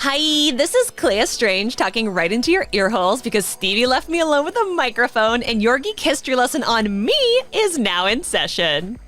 Hi, this is Clea Strange talking right into your ear holes because Stevie left me alone with a microphone and your geek history lesson on me is now in session.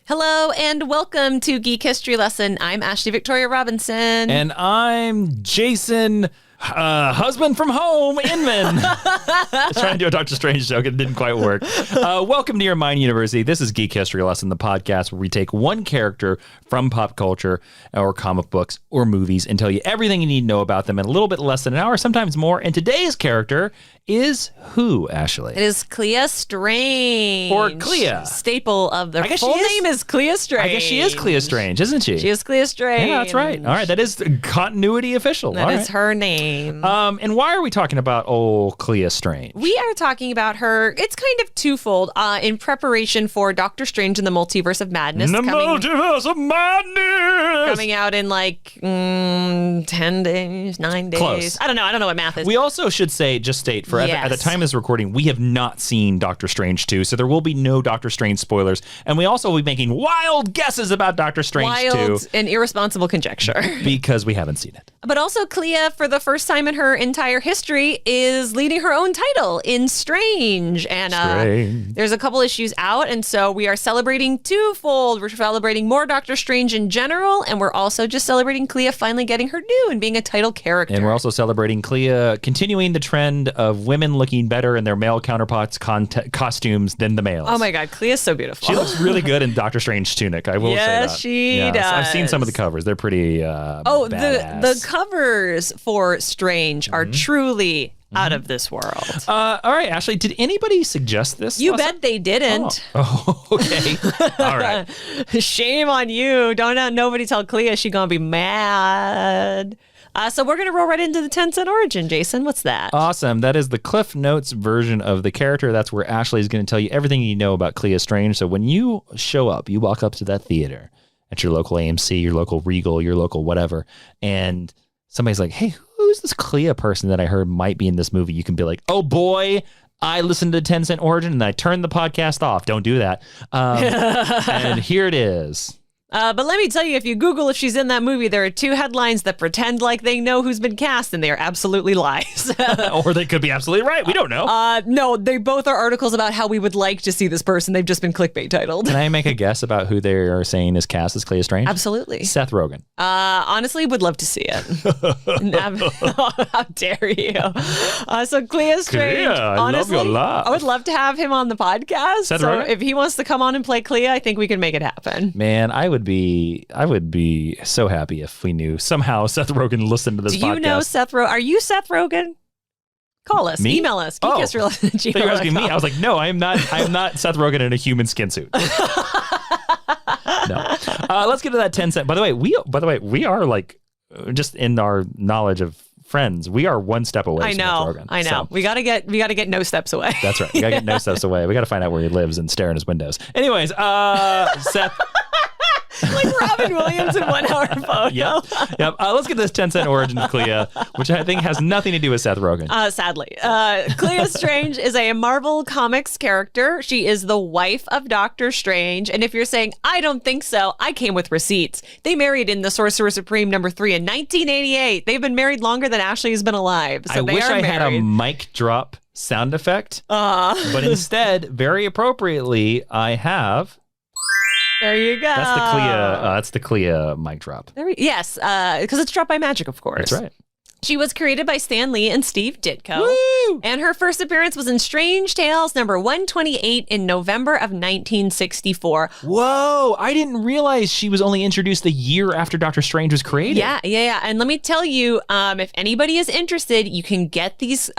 Hello and welcome to Geek History Lesson. I'm Ashley Victoria Robinson. And I'm Jason, husband from home, Inman. I was trying to do a Doctor Strange joke. It didn't quite work. Welcome to your Mind University. This is Geek History Lesson, the podcast where we take one character from pop culture or comic books or movies and tell you everything you need to know about them in a little bit less than an hour, sometimes more. And today's character is who, Ashley? It is Clea Strange. Or Clea. Staple of their full name is Clea Strange. I guess she is Clea Strange, isn't she? She is Clea Strange. Yeah, that's right. All right, that is continuity official. That is her name. And why are we talking about old Clea Strange? We are talking about her. It's kind of twofold in preparation for Doctor Strange in the Multiverse of Madness. Multiverse of Madness! Coming out in like 10 days, 9 days. Close. I don't know what math is. We also should state for at the time of this recording, we have not seen Doctor Strange 2, so there will be no Doctor Strange spoilers. And we also will be making wild guesses about Doctor Strange 2. Wild and irresponsible conjecture. Because we haven't seen it. But also Clea, for the first time in her entire history, is leading her own title in Strange. And there's a couple issues out, and so we are celebrating twofold. We're celebrating more Doctor Strange in general, and we're also just celebrating Clea finally getting her due and being a title character. And we're also celebrating Clea continuing the trend of women looking better in their male counterparts' costumes than the males. Oh my God, Clea's so beautiful. She looks really good in Doctor Strange tunic, I will say that. Yes, she does. I've seen some of the covers. They're pretty badass. The covers for Strange are truly out of this world. All right, Ashley, did anybody suggest this? You bet they didn't. Oh, okay. All right. Shame on you. Don't let nobody tell Clea she's going to be mad. So we're going to roll right into the 10-cent origin, Jason. What's that? Awesome. That is the Cliff Notes version of the character. That's where Ashley is going to tell you everything you know about Clea Strange. So when you show up, you walk up to that theater at your local AMC, your local Regal, your local whatever, and somebody's like, hey, who's this Clea person that I heard might be in this movie? You can be like, oh boy, I listened to 10-cent origin and I turned the podcast off. Don't do that. And here it is. But let me tell you, if you Google if she's in that movie, there are two headlines that pretend like they know who's been cast, and they are absolutely lies. Or they could be absolutely right. We don't know. No, they both are articles about how we would like to see this person. They've just been clickbait titled. Can I make a guess about who they are saying is cast as Clea Strange? Absolutely. Seth Rogen. Honestly, would love to see it. How dare you? So Clea Strange, honestly, love you a lot. I would love to have him on the podcast. Seth so Rogen? if he wants to come on and play Clea, I think we can make it happen. Man, I would be so happy if we knew somehow Seth Rogen listened to this podcast. Do you know Seth Rogen? Are you Seth Rogen? Call us. Me? Email us. Oh. So you're asking me. I was like, no, I am not Seth Rogen in a human skin suit. No. Let's get to that 10-cent. By the way, we are like, just in our knowledge of friends, we are one step away from Seth Rogen. I know. So. We gotta get no steps away. That's right. We gotta get no steps away. We gotta find out where he lives and stare in his windows. Anyways, Seth. Like Robin Williams in 1 hour photo. Yep. Let's get this 10-cent origin of Clea, which I think has nothing to do with Seth Rogen. Sadly. Clea Strange is a Marvel Comics character. She is the wife of Doctor Strange. And if you're saying, I don't think so, I came with receipts. They married in the Sorcerer Supreme #3 in 1988. They've been married longer than Ashley has been alive. So I wish I had a mic drop sound effect. But instead, very appropriately, I have... There you go. That's the Clea mic drop. Yes, because it's dropped by magic, of course. That's right. She was created by Stan Lee and Steve Ditko. Woo! And her first appearance was in Strange Tales #128 in November of 1964. Whoa, I didn't realize she was only introduced a year after Doctor Strange was created. Yeah. And let me tell you, if anybody is interested, you can get these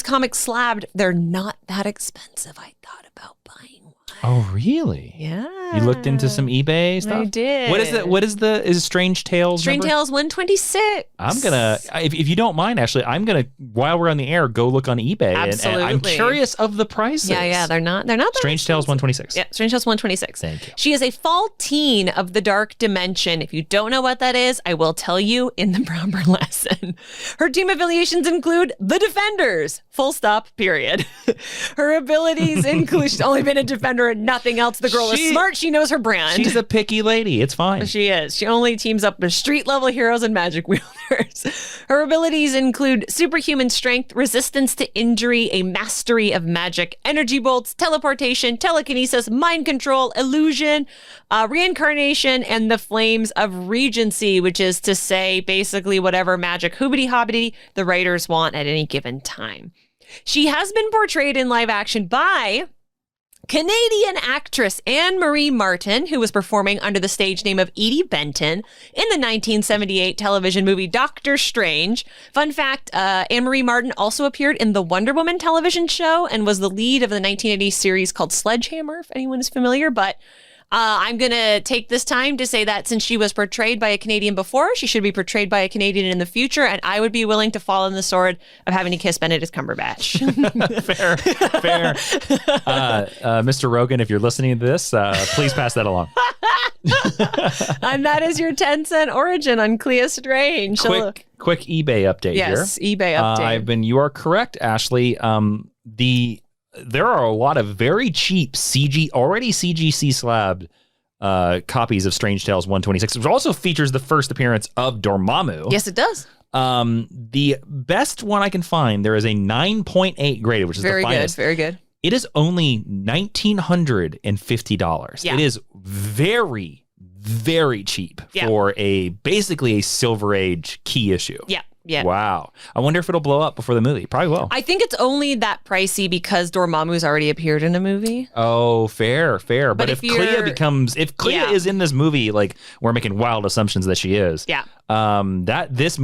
comics slabbed. They're not that expensive. I thought about buying one. Oh, really? Yeah. You looked into some eBay stuff? I did. What is is Strange Tales Strange number? Tales 126. I'm gonna, if you don't mind, Ashley, I'm gonna, while we're on the air, go look on eBay. Absolutely. And I'm curious of the prices. Yeah, they're not that Strange Tales 126. Yeah, Strange Tales 126. Thank you. She is a fall teen of the dark dimension. If you don't know what that is, I will tell you in the proper lesson. Her team affiliations include the Defenders, full stop, period. Her abilities include, she's only been a Defender and nothing else. The girl is smart. She knows her brand. She's a picky lady. It's fine. She is. She only teams up with street-level heroes and magic wielders. Her abilities include superhuman strength, resistance to injury, a mastery of magic, energy bolts, teleportation, telekinesis, mind control, illusion, reincarnation, and the flames of regency, which is to say basically whatever magic hoobity-hobbity the writers want at any given time. She has been portrayed in live action by Canadian actress Anne-Marie Martin, who was performing under the stage name of Edie Benton in the 1978 television movie Doctor Strange. Fun fact, Anne-Marie Martin also appeared in the Wonder Woman television show and was the lead of the 1980 series called Sledgehammer, if anyone is familiar. But I'm going to take this time to say that since she was portrayed by a Canadian before, she should be portrayed by a Canadian in the future, and I would be willing to fall in the sword of having to kiss Benedict Cumberbatch. Fair. Mr. Rogan, if you're listening to this, please pass that along. And that is your 10-cent origin on Clea Strange. Quick eBay update here. Yes, eBay update. You are correct, Ashley. There are a lot of very cheap CGC slabbed copies of Strange Tales 126, which also features the first appearance of Dormammu. Yes, it does. The best one I can find, there is a 9.8 graded, which is the finest. Very good. It is only $1,950. Yeah. It is very, very cheap for basically a Silver Age key issue. Yeah. Yeah. Wow. I wonder if it'll blow up before the movie. Probably will. I think it's only that pricey because Dormammu's already appeared in a movie. Oh, fair. But if Clea is in this movie, like we're making wild assumptions that she is. Yeah. This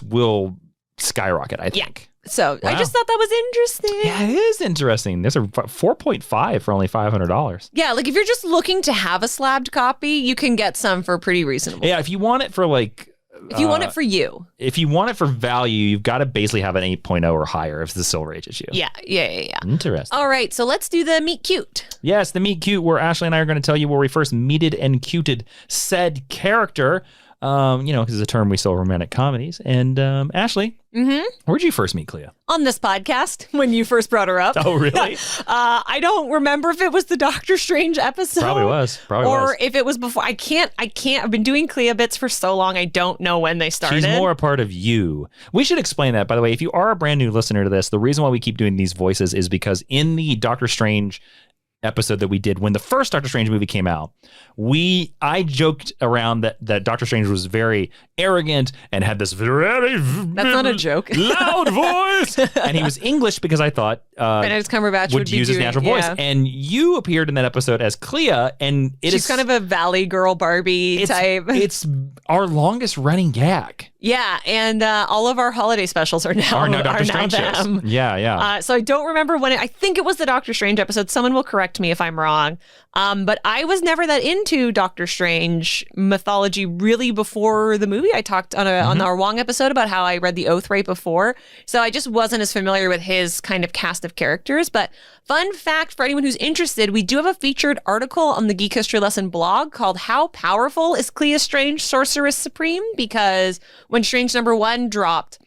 will skyrocket, I think. Yeah. So I just thought that was interesting. Yeah, it is interesting. There's a 4.5 for only $500. Yeah, like if you're just looking to have a slabbed copy, you can get some for pretty reasonable. Yeah, if you want it for if you want it for you. If you want it for value, you've got to basically have an 8.0 or higher if it's the Silver Age issue. Yeah. Interesting. All right, so let's do the Meet Cute. Yes, the Meet Cute, where Ashley and I are going to tell you where we first meeted and cuted said character. Because it's a term we saw in romantic comedies. And Ashley, where'd you first meet Clea? On this podcast, when you first brought her up. Oh, really? I don't remember if it was the Doctor Strange episode. Probably was. Or if it was before. I can't. I've been doing Clea bits for so long, I don't know when they started. She's more a part of you. We should explain that, by the way. If you are a brand new listener to this, the reason why we keep doing these voices is because in the Doctor Strange episode that we did when the first Doctor Strange movie came out, I joked around that Doctor Strange was very arrogant and had this very that's not a joke loud voice, and he was English because I thought Benedict Cumberbatch would use his natural voice. And you appeared in that episode as Clea, and she's kind of a Valley Girl Barbie type. It's our longest running gag. Yeah, and all of our holiday specials are now Doctor Strange them. Yeah. So I don't remember when I think it was the Doctor Strange episode. Someone will correct me if I'm wrong. But I was never that into Doctor Strange mythology really before the movie. I talked on our Wong episode about how I read The Oath right before. So I just wasn't as familiar with his kind of cast of characters. But fun fact for anyone who's interested, we do have a featured article on the Geek History Lesson blog called How Powerful is Clea Strange, Sorceress Supreme? Because when Strange #1 dropped,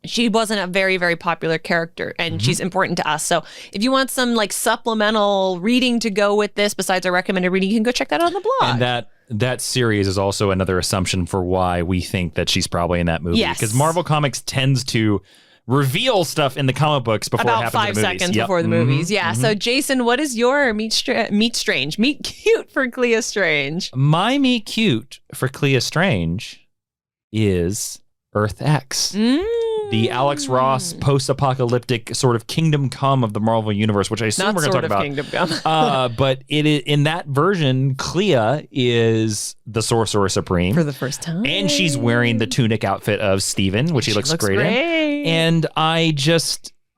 she wasn't a very, very popular character, and she's important to us. So if you want some like supplemental reading to go with this, besides our recommended reading, you can go check that out on the blog. And that series is also another assumption for why we think that she's probably in that movie. Yes. Because Marvel Comics tends to reveal stuff in the comic books before it happens in the movies. About 5 seconds before the movies. Yeah. So Jason, what is your meet cute for Clea Strange? My meet cute for Clea Strange is Earth X. The Alex Ross post-apocalyptic sort of Kingdom Come of the Marvel Universe, which I assume we're going to talk about. Kingdom Come. But it is, in that version, Clea is the Sorcerer Supreme. For the first time. And she's wearing the tunic outfit of Steven, which he looks great in. And I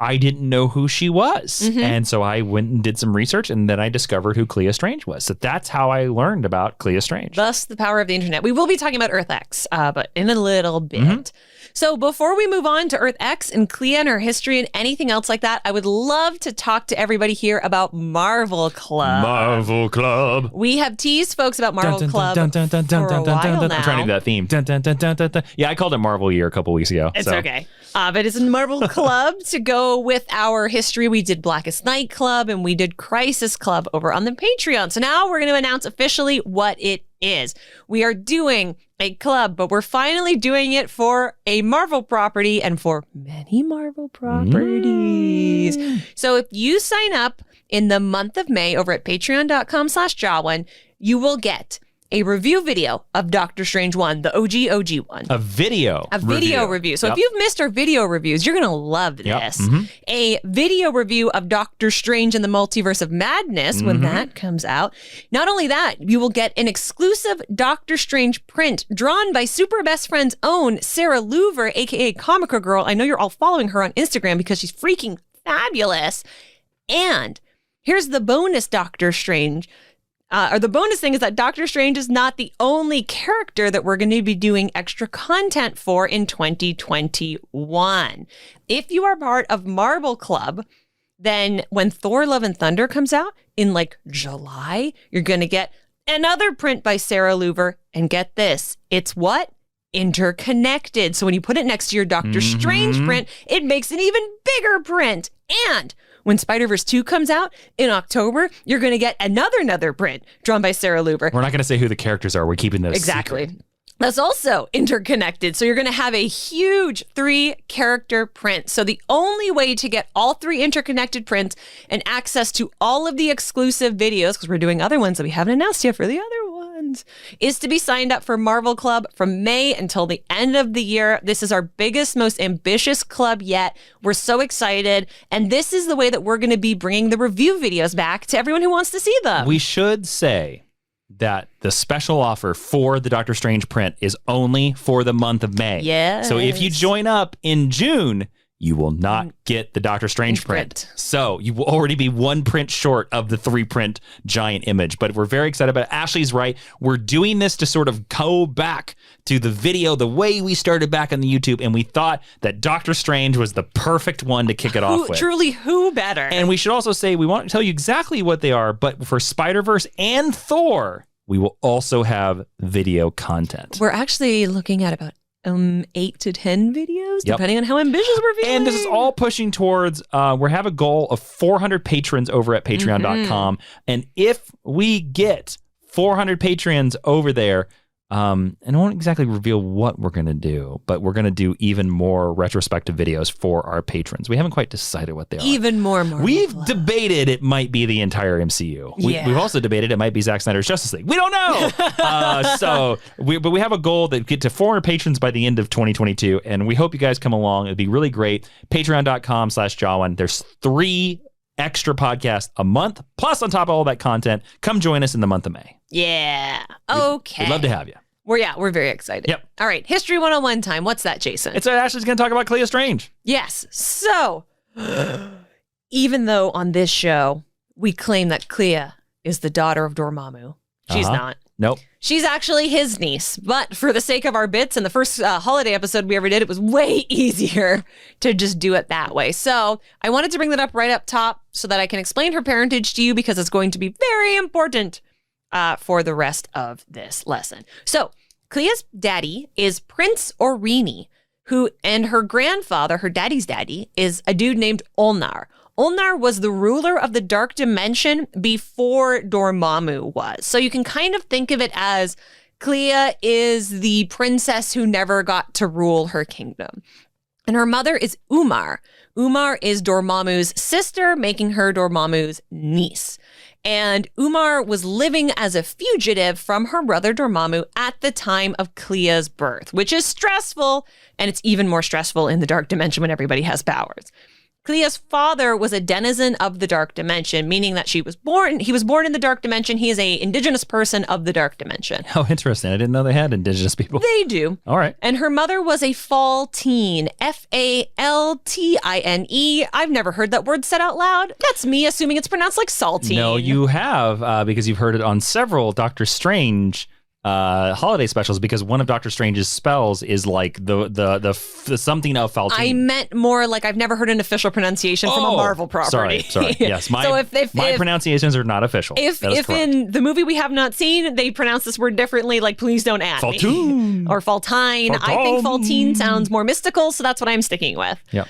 I didn't know who she was. And so I went and did some research, and then I discovered who Clea Strange was. So that's how I learned about Clea Strange. Thus, the power of the internet. We will be talking about Earth X, but in a little bit. So before we move on to Earth X and Clea and her history and anything else like that, I would love to talk to everybody here about Marvel Club. Marvel Club. We have teased folks about Marvel Club for a while now. I'm trying to do that theme. Yeah, I called it Marvel Year a couple weeks ago. It's okay. But it's a Marvel Club to go with our history. We did Blackest Night Club and we did Crisis Club over on the Patreon. So now we're going to announce officially what it is. We are doing a club, but we're finally doing it for a Marvel property and for many Marvel properties. So if you sign up in the month of May over at patreon.com/Jawiin, you will get a review video of Doctor Strange 1, the OG one. A video review. So if you've missed our video reviews, you're going to love this. A video review of Doctor Strange and the Multiverse of Madness when that comes out. Not only that, you will get an exclusive Doctor Strange print drawn by Super Best Friend's own Sarah Louver, aka Comica Girl. I know you're all following her on Instagram because she's freaking fabulous. And here's the bonus Doctor Strange. The bonus thing is that Doctor Strange is not the only character that we're going to be doing extra content for in 2021. If you are part of Marvel Club, then when Thor Love and Thunder comes out in like July, you're going to get another print by Sarah Louver. And get this, it's what? Interconnected. So when you put it next to your Doctor Strange print, it makes an even bigger print. And when Spider-Verse 2 comes out in October, you're going to get another print drawn by Sarah Louver. We're not going to say who the characters are. We're keeping those secret. That's also interconnected. So you're going to have a huge 3-character print. So the only way to get all 3 interconnected prints and access to all of the exclusive videos, because we're doing other ones that we haven't announced yet for the other ones, is to be signed up for Marvel Club from May until the end of the year. This is our biggest, most ambitious club yet. We're so excited. And this is the way that we're going to be bringing the review videos back to everyone who wants to see them. We should say that the special offer for the Doctor Strange print is only for the month of May. Yes. So if you join up in June, you will not get the Doctor Strange print. So you will already be 1 print short of the 3-print giant image. But we're very excited about it. Ashley's right. We're doing this to sort of go back to the video, the way we started back on the YouTube. And we thought that Doctor Strange was the perfect one to kick it off with. Truly, who better? And we should also say, we want to tell you exactly what they are. But for Spider-Verse and Thor, we will also have video content. We're actually looking at about 8 to 10 videos, depending on how ambitious we're feeling. And this is all pushing towards, we have a goal of 400 patrons over at patreon.com. And if we get 400 patrons over there, and I won't exactly reveal what we're going to do, but we're going to do even more retrospective videos for our patrons. We haven't quite decided what they are. Even more Marvel We've Club. debated it might be the entire MCU. We've also debated it might be Zack Snyder's Justice League. We don't know. But we have a goal that get to 400 patrons by the end of 2022, and we hope you guys come along. It'd be really great. Patreon.com/Jawiin. There's 3 extra podcasts a month, plus on top of all that content. Come join us in the month of May. Yeah. Okay. We'd love to have you. We're very excited. Yep. All right. History 101 time. What's that, Jason? It's Ashley's going to talk about Clea Strange. Yes. So, even though on this show, we claim that Clea is the daughter of Dormammu, she's not. Nope. She's actually his niece. But for the sake of our bits and the first holiday episode we ever did, it was way easier to just do it that way. So I wanted to bring that up right up top so that I can explain her parentage to you, because it's going to be very important for the rest of this lesson. So Clea's daddy is Prince Orini, and her grandfather, her daddy's daddy, is a dude named Ulnar. Ulnar was the ruler of the Dark Dimension before Dormammu was. So you can kind of think of it as Clea is the princess who never got to rule her kingdom. And her mother is Umar. Umar is Dormammu's sister, making her Dormammu's niece. And Umar was living as a fugitive from her brother Dormammu at the time of Clea's birth, which is stressful. And it's even more stressful in the Dark Dimension when everybody has powers. Clea's father was a denizen of the Dark Dimension, meaning that he was born in the Dark Dimension. He is a indigenous person of the Dark Dimension. Oh, interesting. I didn't know they had indigenous people. They do. All right. And her mother was a Faltine, Faltine. I've never heard that word said out loud. That's me assuming it's pronounced like saltine. No, you have, because you've heard it on several Doctor Strange holiday specials, because one of Doctor Strange's spells is like the something of Faltine. I meant more like I've never heard an official pronunciation from a Marvel property. Sorry. Yes, my pronunciations are not official. If in the movie we have not seen, they pronounce this word differently, like please don't add Faltune. me. Or Faltine. I think Faltine sounds more mystical, so that's what I'm sticking with. Yeah.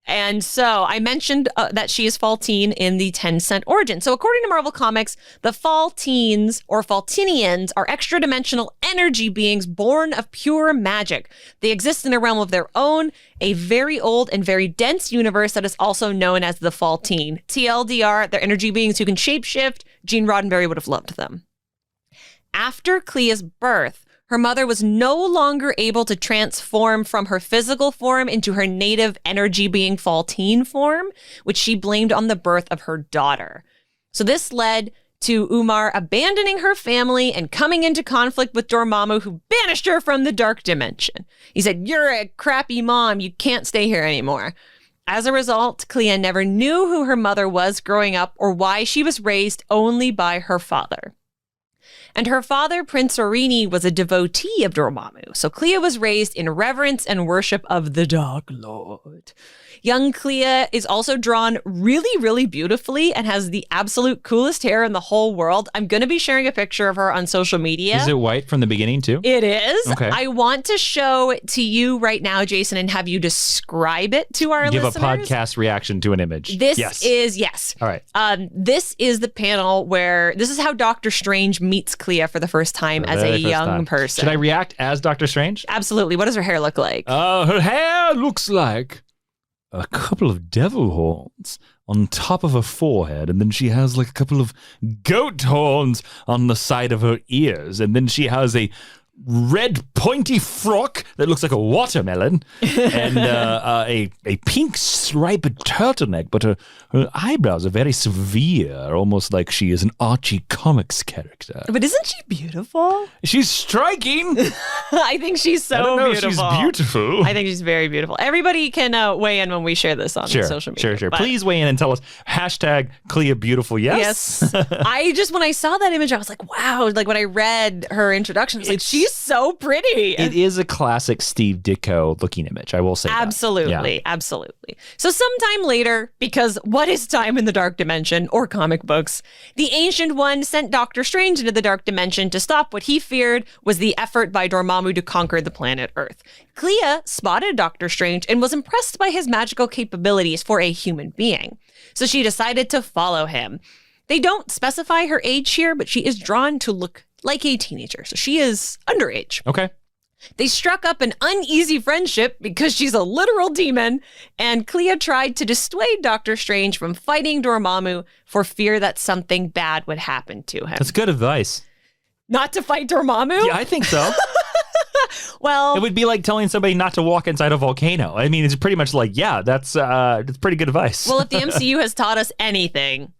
And so I mentioned that she is Faltine in the 10-cent origin. So according to Marvel Comics, the Faltines or Faltinians are extra-dimensional energy beings born of pure magic. They exist in a realm of their own, a very old and very dense universe that is also known as the Faltine. TLDR, they're energy beings who can shapeshift. Gene Roddenberry would have loved them. After Clea's birth, her mother was no longer able to transform from her physical form into her native energy being Faltine form, which she blamed on the birth of her daughter. So this led to Umar abandoning her family and coming into conflict with Dormammu, who banished her from the Dark Dimension. He said, "You're a crappy mom. You can't stay here anymore." As a result, Clea never knew who her mother was growing up or why she was raised only by her father. And her father, Prince Orini, was a devotee of Dormammu, so Clea was raised in reverence and worship of the Dark Lord. Young Clea is also drawn really, really beautifully and has the absolute coolest hair in the whole world. I'm going to be sharing a picture of her on social media. Is it white from the beginning, too? It is. Okay. I want to show it to you right now, Jason, and have you describe it to our listeners. Give a podcast reaction to an image. This is, yes. All right. This is the panel where, this is how Doctor Strange meets Clea for the first time as a young person. Should I react as Doctor Strange? Absolutely. What does her hair look like? Her hair looks like a couple of devil horns on top of her forehead, and then she has like a couple of goat horns on the side of her ears, and then she has a red pointy frock that looks like a watermelon, and a pink striped turtleneck, but her eyebrows are very severe, almost like she is an Archie Comics character. But isn't she beautiful? She's striking. I think she's so beautiful. She's beautiful. I think she's very beautiful. Everybody can weigh in when we share this on social media. Sure. Please weigh in and tell us, hashtag Clea beautiful, yes? Yes. When I saw that image, I was like, wow. Like when I read her introduction, I was like, she's so pretty. It is a classic Steve Ditko looking image, I will say Absolutely. So sometime later, because what is time in the Dark Dimension or comic books, the Ancient One sent Doctor Strange into the Dark Dimension to stop what he feared was the effort by Dormammu to conquer the planet Earth. Clea spotted Doctor Strange and was impressed by his magical capabilities for a human being. So she decided to follow him. They don't specify her age here, but she is drawn to look like a teenager. So she is underage. Okay. They struck up an uneasy friendship because she's a literal demon, and Clea tried to dissuade Doctor Strange from fighting Dormammu for fear that something bad would happen to him. That's good advice. Not to fight Dormammu? Yeah, I think so. Well, it would be like telling somebody not to walk inside a volcano. I mean, it's pretty much like, yeah, that's pretty good advice. Well, if the MCU has taught us anything,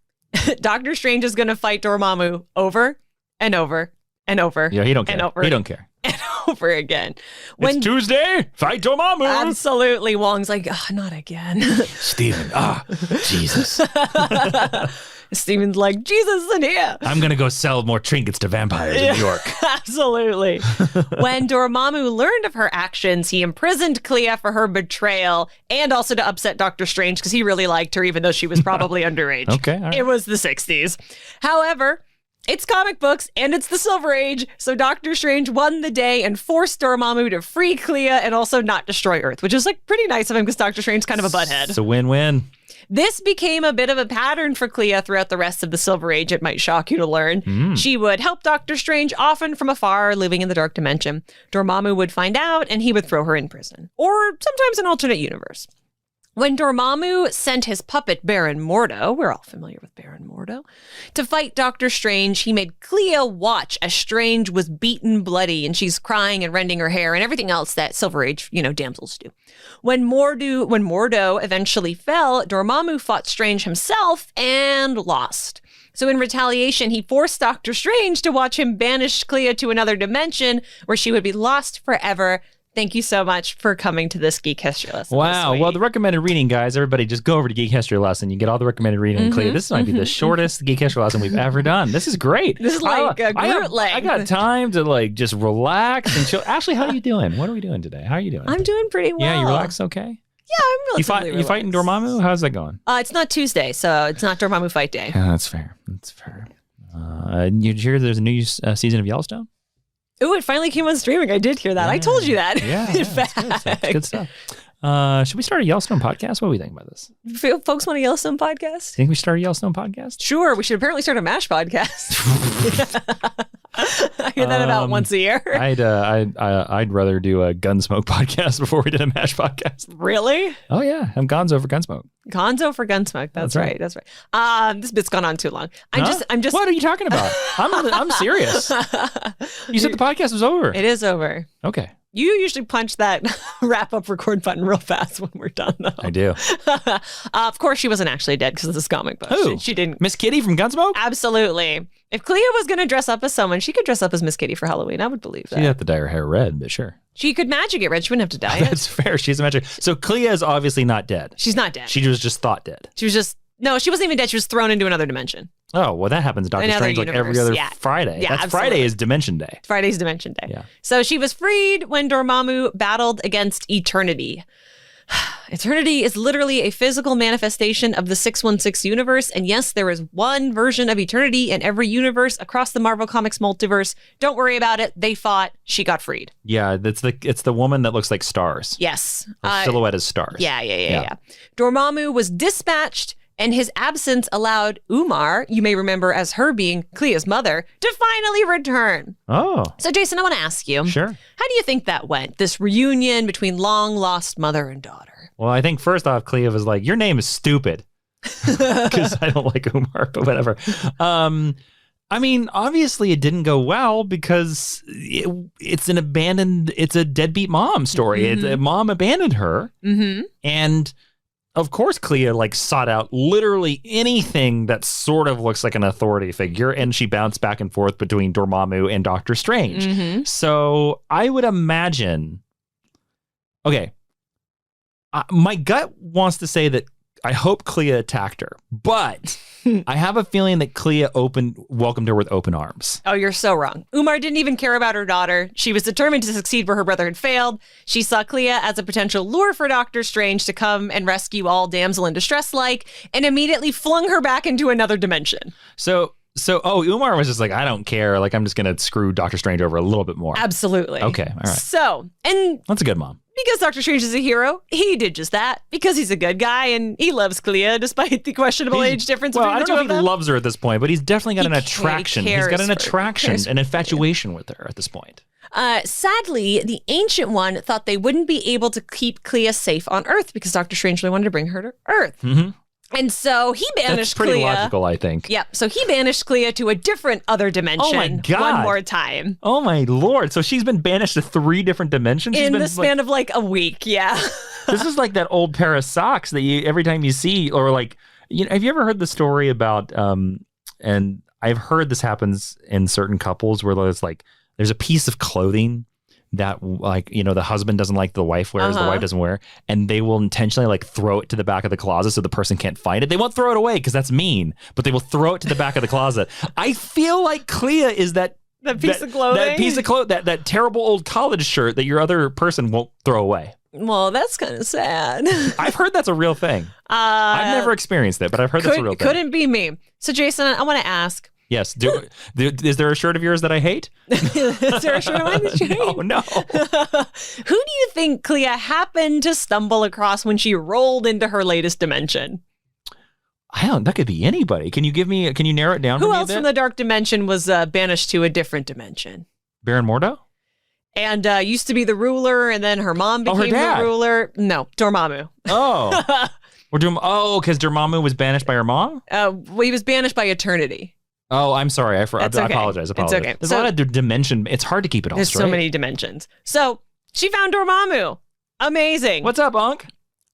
Doctor Strange is going to fight Dormammu over and over and over. Yeah, he don't care. And over he don't care. And over again. It's Tuesday. Fight Dormammu. Absolutely. Wong's like, not again. Steven. Jesus. Steven's like, Jesus isn't here. I'm going to go sell more trinkets to vampires in New York. Absolutely. When Dormammu learned of her actions, he imprisoned Clea for her betrayal and also to upset Doctor Strange because he really liked her, even though she was probably underage. Okay. All right. It was the 60s. However, it's comic books and it's the Silver Age, so Doctor Strange won the day and forced Dormammu to free Clea and also not destroy Earth, which is like pretty nice of him because Doctor Strange's kind of a butthead. It's a win-win. This became a bit of a pattern for Clea throughout the rest of the Silver Age, it might shock you to learn. She would help Doctor Strange often from afar, living in the Dark Dimension. Dormammu would find out and he would throw her in prison, or sometimes an alternate universe. When Dormammu sent his puppet Baron Mordo, we're all familiar with Baron Mordo, to fight Doctor Strange, he made Clea watch as Strange was beaten bloody and she's crying and rending her hair and everything else that Silver Age, damsels do. When Mordo eventually fell, Dormammu fought Strange himself and lost. So in retaliation, he forced Doctor Strange to watch him banish Clea to another dimension where she would be lost forever. Thank you so much for coming to this Geek History Lesson. Wow. Well, the recommended reading, guys, everybody just go over to Geek History Lesson. You get all the recommended reading on Clea. This might be the shortest Geek History Lesson we've ever done. This is great. This is like a Groot length. I got time to just relax and chill. Ashley, how are you doing? What are we doing today? How are you doing? I'm doing pretty well. Yeah, you relaxed okay? Yeah, I'm relaxed. You fighting Dormammu? How's that going? It's not Tuesday, so it's not Dormammu fight day. Yeah, that's fair. That's fair. You hear there's a new season of Yellowstone? Oh, it finally came on streaming. I did hear that. Yeah. I told you that. Yeah, in fact. It's good stuff. Should we start a Yellowstone podcast? What do we think about this? Folks want a Yellowstone podcast? Think we start a Yellowstone podcast? Sure. We should apparently start a MASH podcast. I hear that about once a year. I'd rather do a Gunsmoke podcast before we did a MASH podcast. Really? Oh yeah, I'm Gonzo for Gunsmoke. Gonzo for Gunsmoke. That's right. That's right. This bit's gone on too long. I'm just. What are you talking about? I'm serious. You said the podcast was over. It is over. Okay. You usually punch that wrap up record button real fast when we're done, though. I do. Of course, she wasn't actually dead because of this comic book. Who? She didn't. Miss Kitty from Gunsmoke? Absolutely. If Clea was going to dress up as someone, she could dress up as Miss Kitty for Halloween. I would believe that. She'd have to dye her hair red, but sure. She could magic it red. She wouldn't have to dye it. That's fair. She's a magic. So Clea is obviously not dead. She's not dead. She was just thought dead. No, she wasn't even dead. She was thrown into another dimension. Oh, well, that happens in Doctor Strange like every other Friday. Yeah, Friday is Dimension Day. Friday's Dimension Day. Yeah. So she was freed when Dormammu battled against Eternity. Eternity is literally a physical manifestation of the 616 universe. And yes, there is one version of Eternity in every universe across the Marvel Comics multiverse. Don't worry about it. They fought. She got freed. Yeah, it's the woman that looks like stars. Yes. Her silhouette is stars. Yeah. Dormammu was dispatched, and his absence allowed Umar, you may remember as her being Clea's mother, to finally return. Oh. So, Jason, I want to ask you. Sure. How do you think that went, this reunion between long-lost mother and daughter? Well, I think first off, Clea was like, your name is stupid. Because I don't like Umar, but whatever. I mean, obviously it didn't go well because it's a deadbeat mom story. Mm-hmm. Mom abandoned her. Mm-hmm. And of course, Clea sought out literally anything that sort of looks like an authority figure, and she bounced back and forth between Dormammu and Doctor Strange. Mm-hmm. So I would imagine, okay, my gut wants to say that I hope Clea attacked her, but I have a feeling that Clea welcomed her with open arms. Oh, you're so wrong. Umar didn't even care about her daughter. She was determined to succeed where her brother had failed. She saw Clea as a potential lure for Doctor Strange to come and rescue all damsel in distress and immediately flung her back into another dimension. So Umar was just like, I don't care. I'm just going to screw Doctor Strange over a little bit more. Absolutely. Okay. All right. So, and that's a good mom. Because Doctor Strange is a hero, he did just that. Because he's a good guy and he loves Clea despite the questionable age difference between the two of them. I don't know if he loves her at this point, but he's definitely got an attraction. He's got an attraction, an infatuation with her at this point. Sadly, the Ancient One thought they wouldn't be able to keep Clea safe on Earth because Doctor Strange really wanted to bring her to Earth. Mm-hmm. And so he banished Clea. That's pretty logical, I think. Yep. So he banished Clea to a different other dimension. Oh my God. One more time. Oh my Lord. So she's been banished to 3 different dimensions? In the span of a week, yeah. This is like that old pair of socks that you every time you see, or have you ever heard the story about, and I've heard this happens in certain couples where there's a piece of clothing that the husband doesn't like the wife wears, the wife doesn't wear, and they will intentionally throw it to the back of the closet so the person can't find it. They won't throw it away because that's mean, but they will throw it to the back of the closet. I feel like Clea is that piece of clothing, that terrible old college shirt that your other person won't throw away. Well, that's kind of sad. I've heard that's a real thing. I've never experienced it, but I've heard that's a real thing. Couldn't be me. So Jason, I want to ask. Yes. Is there a shirt of yours that I hate? Is there a shirt of mine that you hate? No. Who do you think Clea happened to stumble across when she rolled into her latest dimension? That could be anybody. Can you narrow it down for me a bit? Who else from the dark dimension was banished to a different dimension? Baron Mordo? and used to be the ruler, and then her mom became the ruler. No, Dormammu. Oh. Because Dormammu was banished by her mom? Well, he was banished by eternity. Oh, I'm sorry. I apologize. It's okay. There's a lot of dimension. It's hard to keep it all straight. There's so many dimensions. So she found Dormammu. Amazing. What's up, Unc?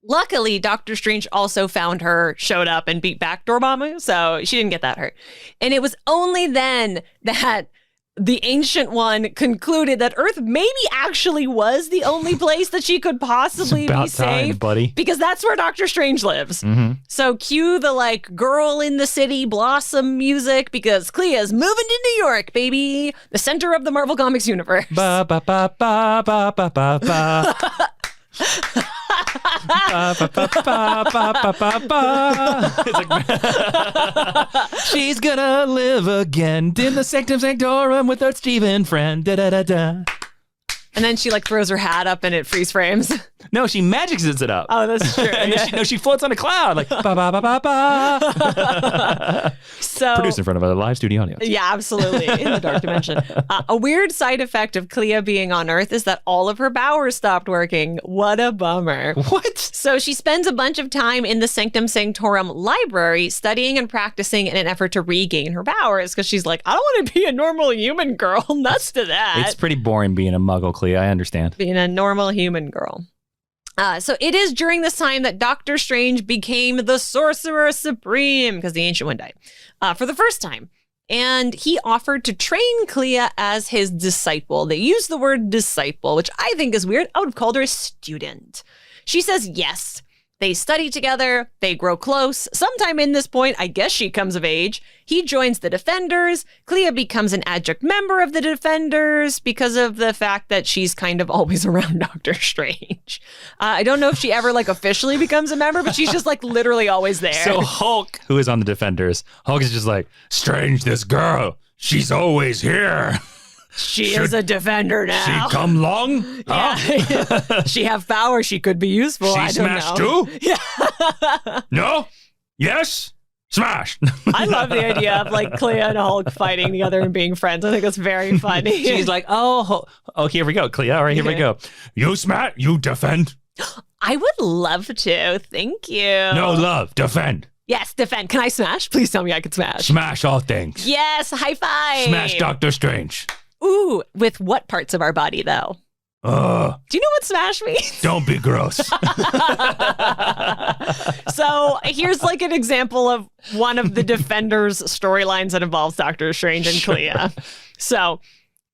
Luckily, Doctor Strange also found her, showed up, and beat back Dormammu, so she didn't get that hurt. And it was only then that the Ancient One concluded that Earth maybe actually was the only place that she could possibly be safe, buddy. Because that's where Doctor Strange lives. Mm-hmm. So cue the girl in the city blossom music, because Clea's moving to New York, baby, the center of the Marvel Comics universe. Ba ba ba ba ba ba ba ba. She's gonna live again in the Sanctum Sanctorum with her Steven friend. Da, da, da, da. And then she throws her hat up and it freeze frames. No, she magic sits it up. Oh, that's true. And then she floats on a cloud ba ba ba ba ba. So produced in front of a live studio audience. Yeah, absolutely. In the dark dimension. A weird side effect of Clea being on Earth is that all of her powers stopped working. What a bummer. What? So she spends a bunch of time in the Sanctum Sanctorum library studying and practicing in an effort to regain her powers, because she's like, I don't want to be a normal human girl. Nuts to that. It's pretty boring being a muggle, Clea. I understand. Being a normal human girl. So it is during this time that Doctor Strange became the Sorcerer Supreme, because the Ancient One died, for the first time. And he offered to train Clea as his disciple. They use the word disciple, which I think is weird. I would have called her a student. She says yes. They study together. They grow close. Sometime in this point, I guess she comes of age. He joins the Defenders. Clea becomes an adjunct member of the Defenders because of the fact that she's kind of always around Doctor Strange. I don't know if she ever officially becomes a member, but she's just literally always there. So Hulk, who is on the Defenders, Hulk is just Strange, this girl, she's always here. She is a Defender now. She come long? Yeah. She have power. She could be useful. I don't smash know. Too? Yeah. No? Yes? Smash. I love the idea of Clea and Hulk fighting together and being friends. I think it's very funny. She's oh, here we go, Clea. All right, here we go. You smash, you defend. I would love to. Thank you. No love, defend. Yes, defend. Can I smash? Please tell me I can smash. Smash all things. Yes, high five. Smash Doctor Strange. Ooh, with what parts of our body, though? Do you know what smash means? Don't be gross. So here's an example of one of the Defenders' storylines that involves Doctor Strange and Clea. So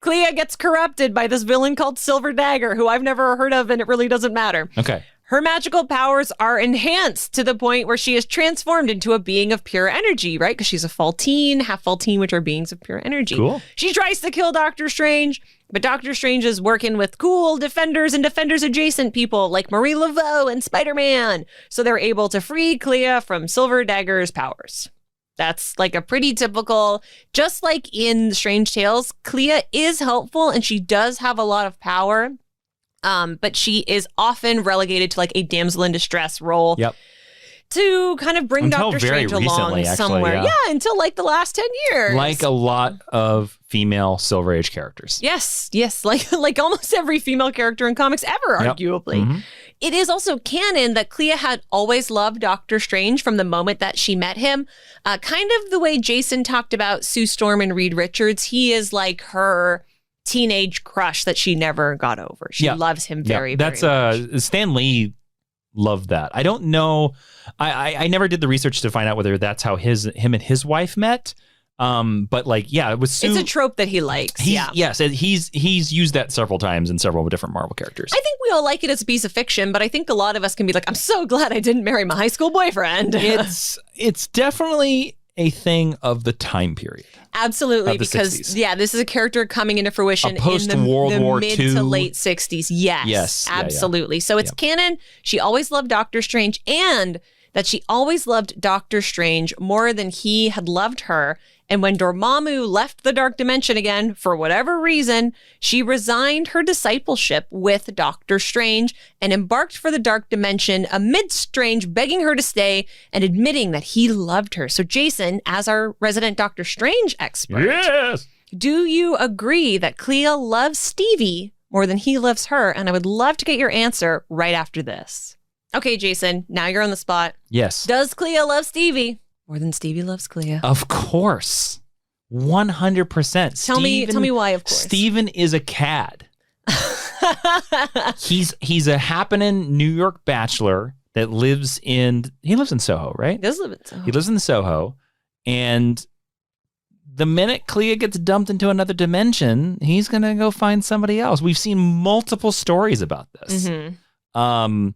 Clea gets corrupted by this villain called Silver Dagger, who I've never heard of, and it really doesn't matter. Okay. Her magical powers are enhanced to the point where she is transformed into a being of pure energy, right? Because she's a Faultine, half Faultine, which are beings of pure energy. Cool. She tries to kill Doctor Strange, but Doctor Strange is working with cool Defenders and Defenders adjacent people like Marie Laveau and Spider-Man. So they're able to free Clea from Silver Dagger's powers. That's a pretty typical, just like in Strange Tales, Clea is helpful and she does have a lot of power. But she is often relegated to a damsel in distress role. Yep. To kind of bring Until Doctor Strange along somewhere. Yeah, until the last 10 years. Like a lot of female Silver Age characters. Yes. Like almost every female character in comics ever, arguably. Mm-hmm. It is also canon that Clea had always loved Doctor Strange from the moment that she met him. Kind of the way Jason talked about Sue Storm and Reed Richards. He is her teenage crush that she never got over. She loves him very, very much. Stan Lee loved that. I don't know. I never did the research to find out whether that's how him and his wife met. But it was Sue. It's a trope that he likes. Yes, he's used that several times in several different Marvel characters. I think we all like it as a piece of fiction, but I think a lot of us can be I'm so glad I didn't marry my high school boyfriend. It's definitely a thing of the time period. Absolutely, because 60s. This is a character coming into fruition in the mid to late 60s. Yes, absolutely. So it's canon. She always loved Doctor Strange, and that she always loved Doctor Strange more than he had loved her. And when Dormammu left the Dark Dimension again, for whatever reason, she resigned her discipleship with Doctor Strange and embarked for the Dark Dimension amid Strange begging her to stay and admitting that he loved her. So Jason, as our resident Doctor Strange expert, yes, do you agree that Clea loves Stevie more than he loves her? And I would love to get your answer right after this. Okay, Jason, now you're on the spot. Yes. Does Clea love Stevie more than Stevie loves Clea? Of course. 100%. Tell me why, of course. Steven is a cad. He's a happening New York bachelor that lives in Soho, right? He does live in Soho. He lives in Soho. And the minute Clea gets dumped into another dimension, he's going to go find somebody else. We've seen multiple stories about this. Mm-hmm.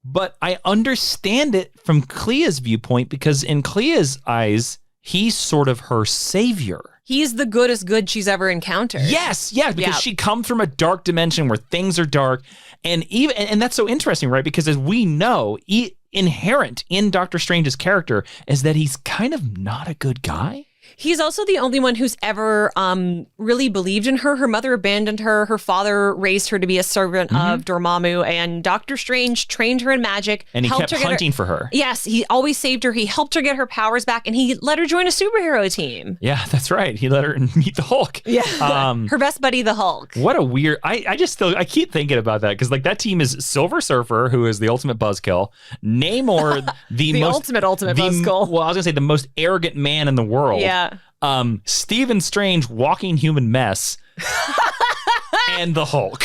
But I understand it from Clea's viewpoint because in Clea's eyes, he's sort of her savior. He's the goodest good she's ever encountered. Yes, because she comes from a dark dimension where things are dark. And that's so interesting, right? Because as we know, inherent in Doctor Strange's character is that he's kind of not a good guy. He's also the only one who's ever really believed in her. Her mother abandoned her. Her father raised her to be a servant of Dormammu. And Doctor Strange trained her in magic. And he kept hunting for her. Yes, he always saved her. He helped her get her powers back. And he let her join a superhero team. Yeah, that's right. He let her meet the Hulk. Yeah, her best buddy, the Hulk. What a weird... I keep thinking about that because like that team is Silver Surfer, who is the ultimate buzzkill. Namor, the ultimate buzzkill. Well, I was going to say the most arrogant man in the world. Yeah. Stephen Strange, walking human mess, and the Hulk.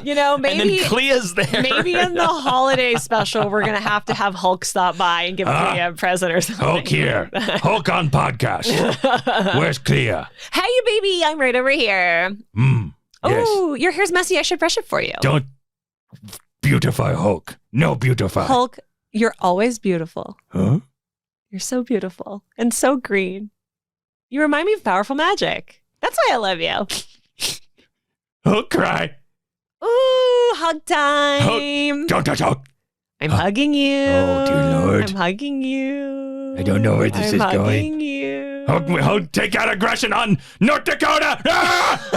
Maybe and then Clea's there. Maybe in the holiday special, we're gonna have Hulk stop by and give Clea a present or something. Hulk here. Hulk on podcast. Where's Clea? Hey, baby, I'm right over here. Yes. Oh, your hair's messy. I should brush it for you. Don't beautify Hulk. No beautify. Hulk, you're always beautiful. Huh? You're so beautiful and so green. You remind me of powerful magic. That's why I love you. Hulk cry. Ooh, hug time. Hulk. Don't touch Hulk. I'm hugging you. Oh, dear Lord. I'm hugging you. I don't know where this is going. I'm hugging you. Hulk, take out aggression on North Dakota. Ah!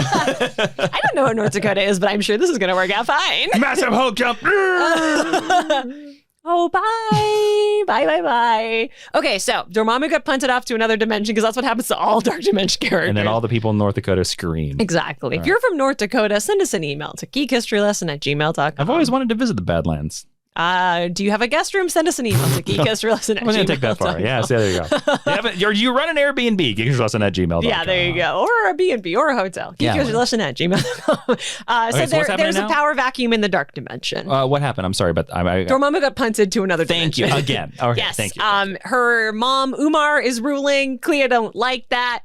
I don't know what North Dakota is, but I'm sure this is going to work out fine. Massive Hulk jump. Oh, bye. Bye. Okay, so Dormammu got punted off to another dimension because that's what happens to all Dark Dimension characters. And then all the people in North Dakota scream. Exactly. If you're from North Dakota, send us an email to geekhistorylesson@gmail.com. I've always wanted to visit the Badlands. Do you have a guest room? Send us an email to geekhistorylesson@gmail.com. I'm going to take that far. Yeah, so there you go. You run an Airbnb, geekhistorylesson@gmail.com. Yeah, there you go. Or a B&B or a hotel. Geekhistorylesson@gmail.com. So there's a power vacuum in the dark dimension. What happened? I'm sorry, but Dormammu got punted to another dimension. Thank you again. Okay, yes. Thank you. Her mom, Umar, is ruling. Clea don't like that.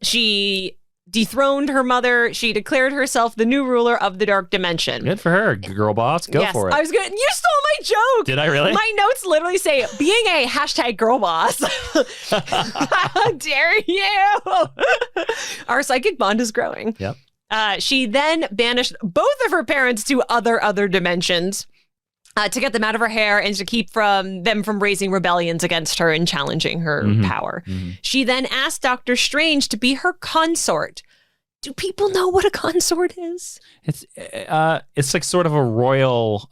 She dethroned her mother. She declared herself the new ruler of the dark dimension. Good for her, girl boss. Go for it. I was good. You stole my joke. Did I really? My notes literally say being a #girl boss. How dare you? Our psychic bond is growing. Yep. She then banished both of her parents to other dimensions. To get them out of her hair and to keep them from raising rebellions against her and challenging her power. Mm-hmm. She then asked Doctor Strange to be her consort. Do people know what a consort is? It's like sort of a royal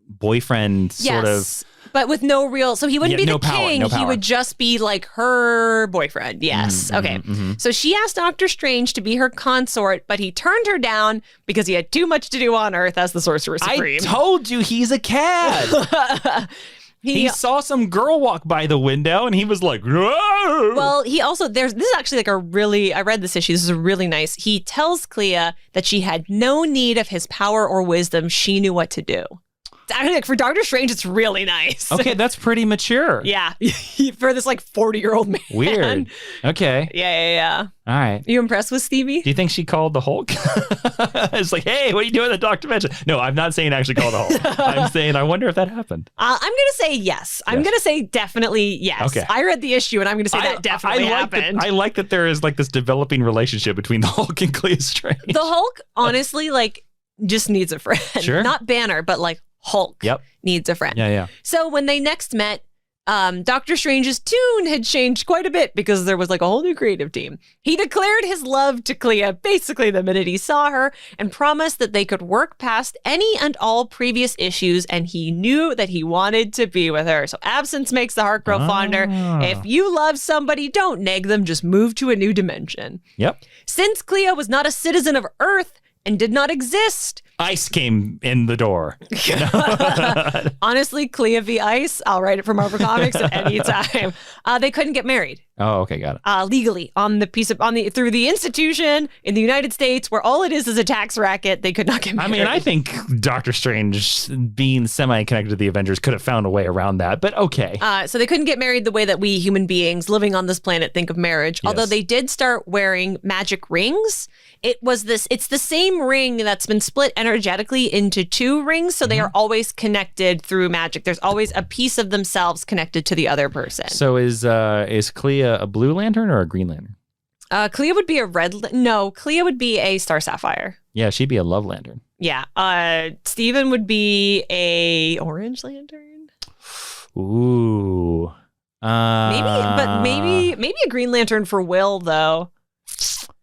boyfriend sort of. But with no real, so he wouldn't be the king. No he would just be like her boyfriend. Yes. Okay. Mm-hmm. So she asked Doctor Strange to be her consort, but he turned her down because he had too much to do on Earth as the Sorcerer Supreme. I told you he's a cad. He saw some girl walk by the window and he was like, whoa! Well, he also, this is actually like I read this issue. This is really nice. He tells Clea that she had no need of his power or wisdom. She knew what to do. For Doctor Strange, it's really nice. Okay, that's pretty mature. Yeah, for this like 40-year-old man. Weird. Okay. Yeah. All right. You impressed with Stevie? Do you think she called the Hulk? It's like, hey, what are you doing in the Dark Dimension? No, I'm not saying actually call the Hulk. I'm saying I wonder if that happened. I'm going to say yes. I'm going to say definitely yes. Okay. I read the issue and I'm going to say that definitely happened. I like that there is like this developing relationship between the Hulk and Clea Strange. The Hulk, honestly, like just needs a friend. Sure. Not Banner, but like Hulk needs a friend. Yeah. So when they next met, Doctor Strange's tune had changed quite a bit because there was like a whole new creative team. He declared his love to Clea basically the minute he saw her and promised that they could work past any and all previous issues, and he knew that he wanted to be with her. So absence makes the heart grow fonder. If you love somebody, don't nag them, just move to a new dimension. Yep. Since Clea was not a citizen of Earth, and did not exist. Ice came in the door. Honestly, Clea v. Ice, I'll write it for Marvel Comics at any time. They couldn't get married. Oh, okay, got it. Legally through the institution in the United States where all it is a tax racket. They could not get married. I mean, I think Doctor Strange being semi-connected to the Avengers could have found a way around that, but okay. So they couldn't get married the way that we human beings living on this planet think of marriage. Although they did start wearing magic rings. It's the same ring that's been split energetically into 2 rings, so they are always connected through magic. There's always a piece of themselves connected to the other person. So is Clea a blue lantern or a green lantern? Clea would be a Clea would be a Star Sapphire. Yeah, she'd be a love lantern. Yeah. Steven would be a orange lantern. Ooh. Maybe a green lantern for Will, though.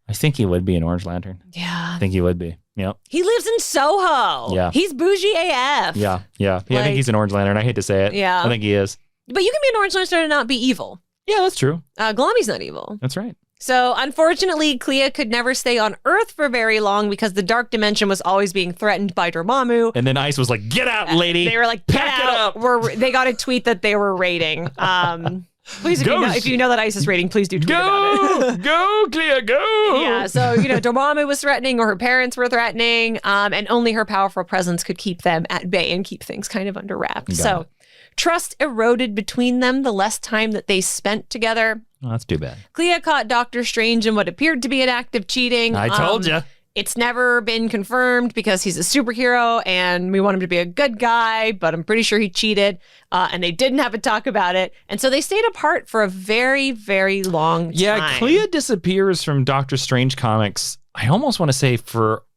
I think he would be an orange lantern. Yeah. I think he would be. Yep. He lives in Soho. Yeah. He's bougie AF. Yeah. I think he's an orange lantern. I hate to say it. Yeah. I think he is. But you can be an orange lantern and not be evil. Yeah, that's true. Glami's not evil. That's right. So, unfortunately, Clea could never stay on Earth for very long because the Dark Dimension was always being threatened by Dormammu. And then Ice was like, get out, lady. They were like, pack it up. They got a tweet that they were raiding. Please, if you know that Ice is raiding, please do tweet about it. Go, Clea, go. Yeah, so, Dormammu was threatening, or her parents were threatening, and only her powerful presence could keep them at bay and keep things kind of under wraps. So, trust eroded between them the less time that they spent together. Oh, that's too bad. Clea caught Doctor Strange in what appeared to be an act of cheating. I told you. It's never been confirmed because he's a superhero and we want him to be a good guy, but I'm pretty sure he cheated. And they didn't have a talk about it. And so they stayed apart for a very, very long time. Yeah, Clea disappears from Doctor Strange comics, I almost want to say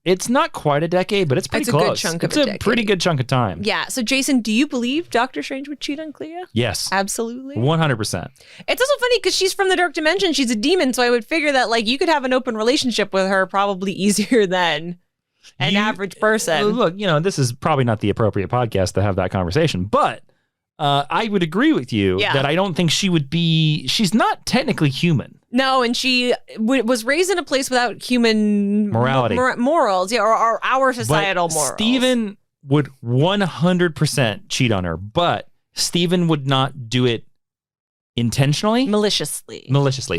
it's not quite a decade, but it's pretty close. Good chunk of a decade. Pretty good chunk of time. Yeah. So, Jason, do you believe Doctor Strange would cheat on Clea? Yes. Absolutely. 100%. It's also funny because she's from the Dark Dimension. She's a demon. So I would figure that you could have an open relationship with her probably easier than an average person. Look, this is probably not the appropriate podcast to have that conversation, but I would agree with you that I don't think she's not technically human. No, and she was raised in a place without human morality, morals, or our societal morals. Steven would 100% cheat on her, but Steven would not do it intentionally. Maliciously,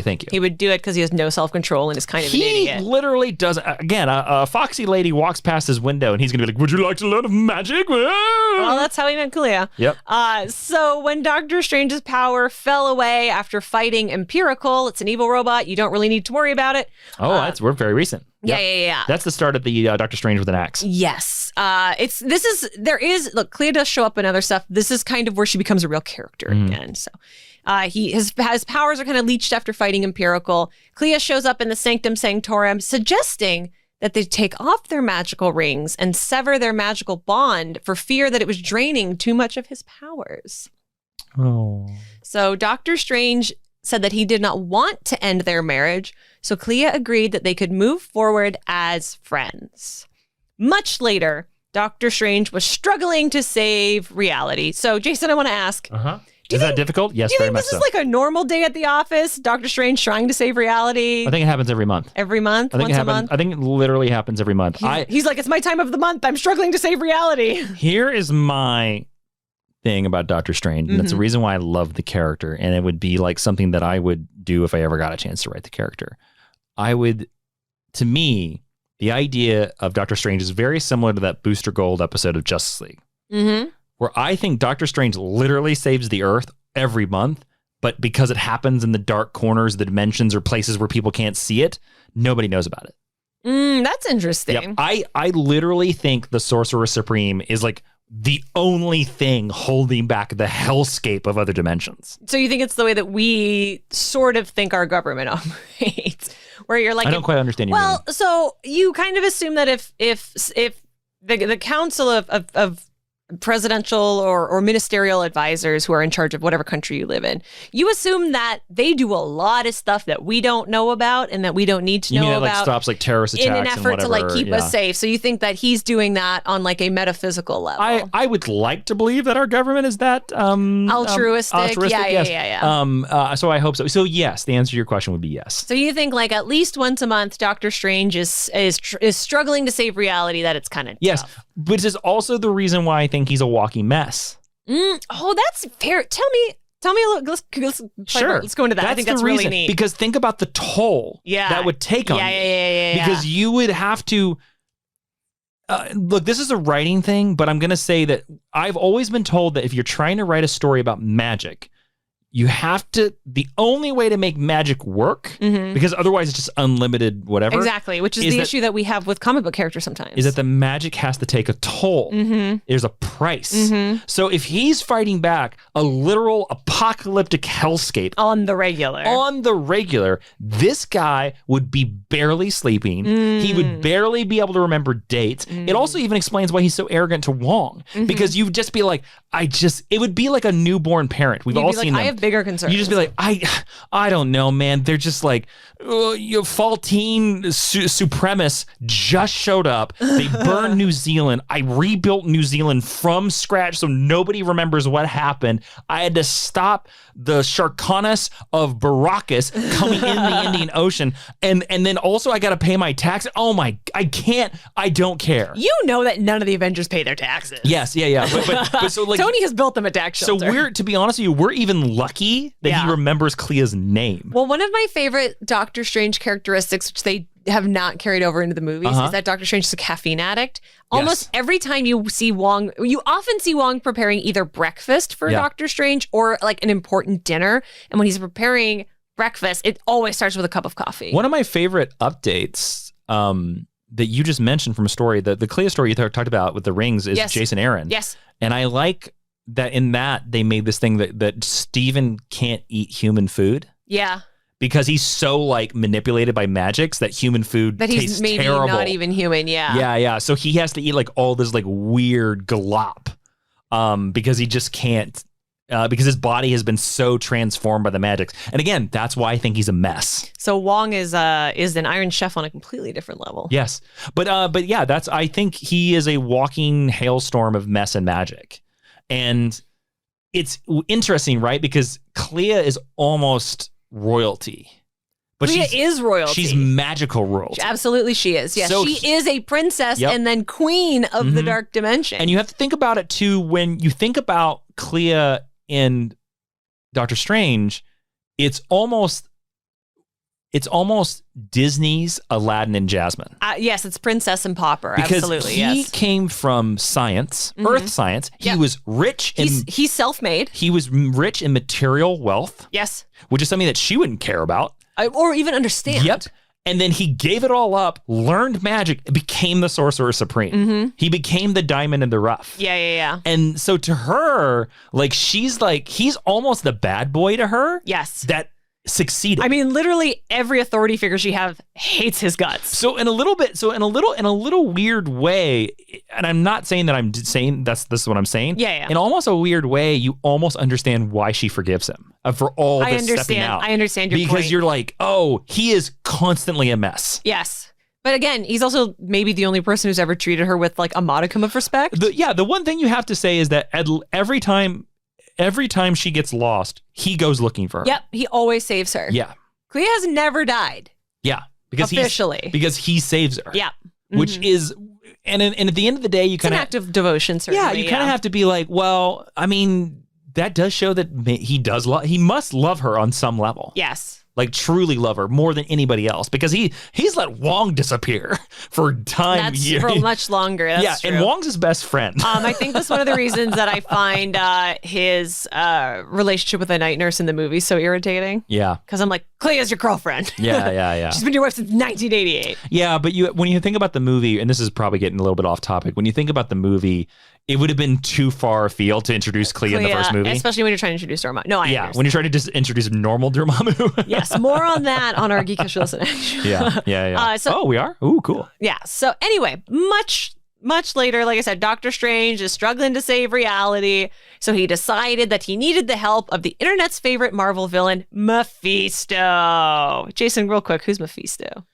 thank you. He would do it because he has no self-control and is kind of an idiot. He literally does. Again, a foxy lady walks past his window and he's going to be like, would you like to learn of magic? Well, that's how he met Clea. Yep. So when Doctor Strange's power fell away after fighting Empirical, it's an evil robot. You don't really need to worry about it. We're very recent. Yep. Yeah. That's the start of the Doctor Strange with an axe. Yes. Look, Clea does show up in other stuff. This is kind of where she becomes a real character again. So his powers are kind of leached after fighting Empirical. Clea shows up in the Sanctum Sanctorum, suggesting that they take off their magical rings and sever their magical bond for fear that it was draining too much of his powers. Oh. So Doctor Strange said that he did not want to end their marriage, so Clea agreed that they could move forward as friends. Much later, Doctor Strange was struggling to save reality. So, Jason, I want to ask. Is that difficult? Yes, very much so. Do you think this is like a normal day at the office? Doctor Strange trying to save reality? I think it happens every month. Every month? Once a month? I think it literally happens every month. He's like, it's my time of the month. I'm struggling to save reality. Here is my thing about Doctor Strange, and that's the reason why I love the character, and it would be like something that I would do if I ever got a chance to write the character. To me, the idea of Doctor Strange is very similar to that Booster Gold episode of Justice League, where I think Doctor Strange literally saves the Earth every month, but because it happens in the dark corners, the dimensions, or places where people can't see it, nobody knows about it. That's interesting. Yep. I literally think the Sorcerer Supreme is like the only thing holding back the hellscape of other dimensions. So you think it's the way that we sort of think our government operates, where you're like, I don't quite understand your meaning. So you kind of assume that if the Council of presidential or ministerial advisors who are in charge of whatever country you live in. You assume that they do a lot of stuff that we don't know about and that we don't need to know about. Like stops like terrorist attacks in an effort to like keep yeah. us safe. So you think that he's doing that on like a metaphysical level? I would like to believe that our government is that altruistic. Yes. Yeah. So I hope so. So yes, the answer to your question would be yes. So you think like at least once a month, Doctor Strange is struggling to save reality, that it's kind of yes, tough. Which is also the reason why I think he's a walking mess. Oh, that's fair. Tell me a little. Let's go into that. I think that's really neat. Because think about the toll that would take on you. Yeah. Because you would have to. Look, this is a writing thing, but I'm going to say that I've always been told that if you're trying to write a story about magic, you have to, the only way to make magic work, because otherwise it's just unlimited whatever. Exactly, which is the issue that we have with comic book characters sometimes. Is that the magic has to take a toll. There's a price. So if he's fighting back a literal apocalyptic hellscape. On the regular, this guy would be barely sleeping. He would barely be able to remember dates. It also even explains why he's so arrogant to Wong. Because you'd just be like, it would be like a newborn parent. We've all seen them. I have bigger concerns. You just be like, I don't know, man. They're just like, Faultine supremacists just showed up. They burned New Zealand. I rebuilt New Zealand from scratch so nobody remembers what happened. I had to stop the Sharkanis of Baracus coming in the Indian Ocean. And then also I got to pay my tax. Oh my, I don't care. You know that none of the Avengers pay their taxes. Yes, yeah. But so like, Tony has built them a tax shelter. So to be honest with you, we're even lucky that he remembers Clea's name. Well, one of my favorite Doctor Strange characteristics, which they have not carried over into the movies, is that Doctor Strange is a caffeine addict. Almost every time you see Wong, you often see Wong preparing either breakfast for Doctor Strange or like an important dinner. And when he's preparing breakfast, it always starts with a cup of coffee. One of my favorite updates that you just mentioned from a story, the Clea story you talked about with the rings is Jason Aaron. Yes. And I like that in that they made this thing that Steven can't eat human food. Yeah. Because he's so like manipulated by magics that human food tastes terrible. That he's maybe not even human, Yeah. So he has to eat like all this like weird glop because he just can't, because his body has been so transformed by the magics. And again, that's why I think he's a mess. So Wong is an Iron Chef on a completely different level. Yes. But yeah, I think he is a walking hailstorm of mess and magic. And it's interesting, right? Because Clea is almost royalty. But Clea is royalty. She's magical royalty. Absolutely she is. Yes, so she is a princess and then queen of the dark dimension. And you have to think about it too, when you think about Clea in Doctor Strange, it's almost Disney's Aladdin and Jasmine. Yes, it's Princess and Pauper. Because absolutely, he came from science, earth science. He was rich. He's self-made. He was rich in material wealth. Yes. Which is something that she wouldn't care about. Or even understand. Yep. And then he gave it all up, learned magic, became the Sorcerer Supreme. He became the diamond in the rough. Yeah. And so to her, like, he's almost the bad boy to her. Yes. That succeeded. I mean, literally every authority figure she has hates his guts. So in a little weird way, and I'm not saying that I'm saying this is what I'm saying. Yeah. In almost a weird way, you almost understand why she forgives him for all this stepping out. I understand your point. Because you're like, oh, he is constantly a mess. Yes. But again, he's also maybe the only person who's ever treated her with like a modicum of respect. The one thing you have to say is that every time she gets lost, he goes looking for her. Yep, he always saves her. Yeah. Clea has never died. Yeah. Because he saves her. Yeah. Which is, and at the end of the day, you kind of... It's an act of devotion, certainly. Yeah, you kind of have to be like, well, I mean, that does show that he must love her on some level. Yes. Like truly love her more than anybody else, because he's let Wong disappear for years. For much longer. That's true. And Wong's his best friend. I think that's one of the reasons that I find his relationship with the night nurse in the movie so irritating. Yeah. Because I'm like, Clea's your girlfriend. Yeah. She's been your wife since 1988. Yeah, but when you think about the movie, and this is probably getting a little bit off topic, when you think about the movie, it would have been too far afield to introduce Clea in the first movie. Especially when you're trying to introduce Dormammu. No, I understand. When you're trying to just introduce normal Dormammu. Yes, more on that on our Geekish Listen, actually. Yeah. We are? Ooh, cool. Yeah, so anyway, much much later, like I said, Doctor Strange is struggling to save reality. So he decided that he needed the help of the internet's favorite Marvel villain, Mephisto. Jason, real quick, who's Mephisto?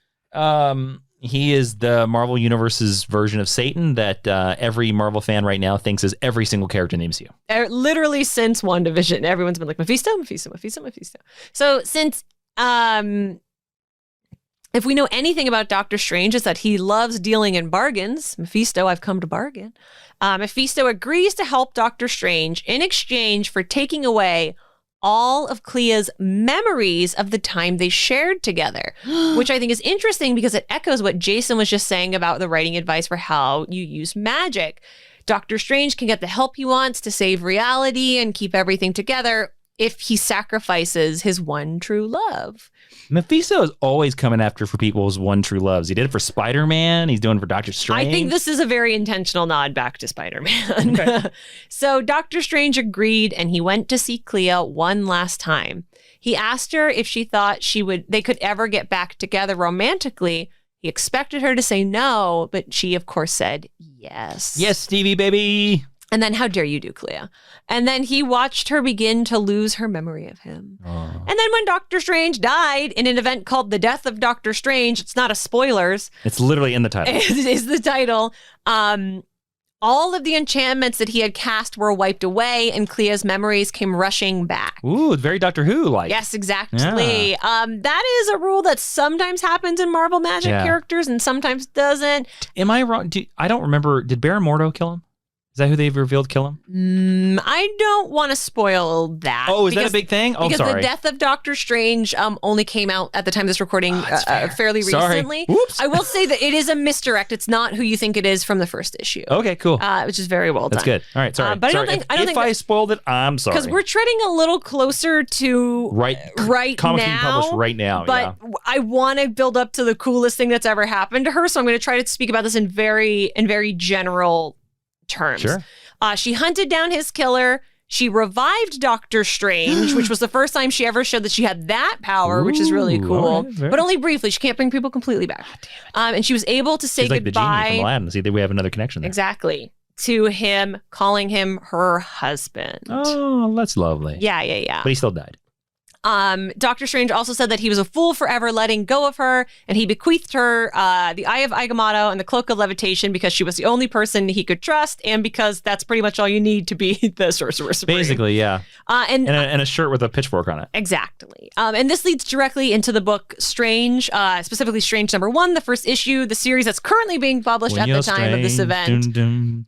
He is the Marvel Universe's version of Satan that every Marvel fan right now thinks is every single character in the MCU. Literally since WandaVision, everyone's been like, Mephisto, Mephisto, Mephisto, Mephisto. So since, if we know anything about Doctor Strange, it's that he loves dealing in bargains. Mephisto, I've come to bargain. Mephisto agrees to help Doctor Strange in exchange for taking away all of Clea's memories of the time they shared together, which I think is interesting because it echoes what Jason was just saying about the writing advice for how you use magic. Doctor Strange can get the help he wants to save reality and keep everything together if he sacrifices his one true love. Mephisto is always coming after for people's one true loves. He did it for Spider-Man. He's doing it for Doctor Strange. I think this is a very intentional nod back to Spider-Man. Okay. So Doctor Strange agreed and he went to see Clea one last time. He asked her if she thought they could ever get back together romantically. He expected her to say no, but she of course said yes. Yes, Stevie baby. And then, how dare you do, Clea? And then he watched her begin to lose her memory of him. Oh. And then when Doctor Strange died in an event called The Death of Doctor Strange, it's not a spoilers. It's literally in the title. It is the title. All of the enchantments that he had cast were wiped away and Clea's memories came rushing back. Ooh, very Doctor Who-like. Yes, exactly. Yeah. That is a rule that sometimes happens in Marvel Magic characters and sometimes doesn't. Am I wrong? I don't remember. Did Baron Mordo kill him? Is that who they've revealed kill him? I don't want to spoil that. Oh, is that a big thing? Oh, because sorry. The Death of Doctor Strange only came out at the time of this recording fairly recently. Whoops. I will say that it is a misdirect. It's not who you think it is from the first issue. Okay, cool. Which is very well done. That's good. All right, sorry. But sorry. If I spoiled it, I'm sorry. Because we're treading a little closer to right comics now. Being published right now. But I want to build up to the coolest thing that's ever happened to her, so I'm going to try to speak about this in very general terms. Sure. She hunted down his killer. She revived Doctor Strange, which was the first time she ever showed that she had that power, which is really cool. Right, but only briefly. She can't bring people completely back. And she was able to say goodbye. She's like the genie from Aladdin. See, we have another connection there. Exactly. To him, calling him her husband. Oh, that's lovely. Yeah. But he still died. Doctor Strange also said that he was a fool for ever letting go of her, and he bequeathed her the Eye of Agamotto and the Cloak of Levitation because she was the only person he could trust, and because that's pretty much all you need to be the Sorcerer Supreme. Basically, yeah. And a shirt with a pitchfork on it. Exactly. And this leads directly into the book Strange, specifically Strange #1, the first issue, the series that's currently being published at the time of this event. Dun, dun.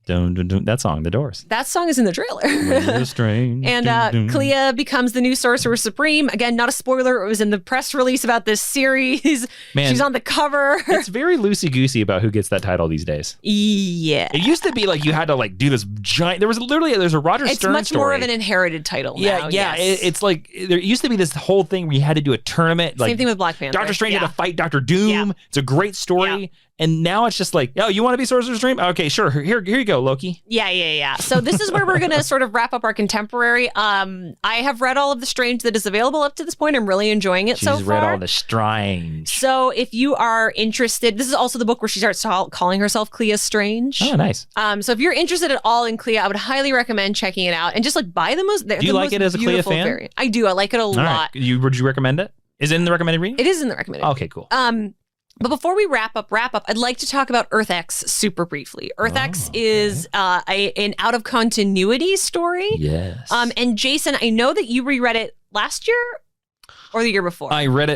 Dun, dun, dun. That song, The Doors. That song is in the trailer. Strange. And Clea becomes the new Sorcerer Supreme. Again, not a spoiler. It was in the press release about this series. Man, she's on the cover. It's very loosey-goosey about who gets that title these days. Yeah. It used to be like you had to like do this giant... There's a Roger Stern story. It's much more of an inherited title now. Yeah. Yes. It's like there used to be this whole thing where you had to do a tournament. Like, same thing with Black Panther. Doctor Strange had to fight Doctor Doom. Yeah. It's a great story. Yeah. And now it's just like, oh, you want to be Sorcerer Supreme? Okay, sure. Here you go, Loki. Yeah. So this is where we're going to sort of wrap up our contemporary. I have read all of the Strange that is available up to this point. I'm really enjoying it so far. She's read all the Strange. So if you are interested, this is also the book where she starts calling herself Clea Strange. Oh, nice. So if you're interested at all in Clea, I would highly recommend checking it out and just like buy the most. Do you like it as a Clea fan? Variant. I do. I like it a lot. Would you recommend it? Is it in the recommended reading? It is in the recommended. Okay, cool. But before we wrap up, I'd like to talk about Earth X super briefly. Earth X is an out of continuity story. Yes. And Jason, I know that you reread it last year or the year before. I reread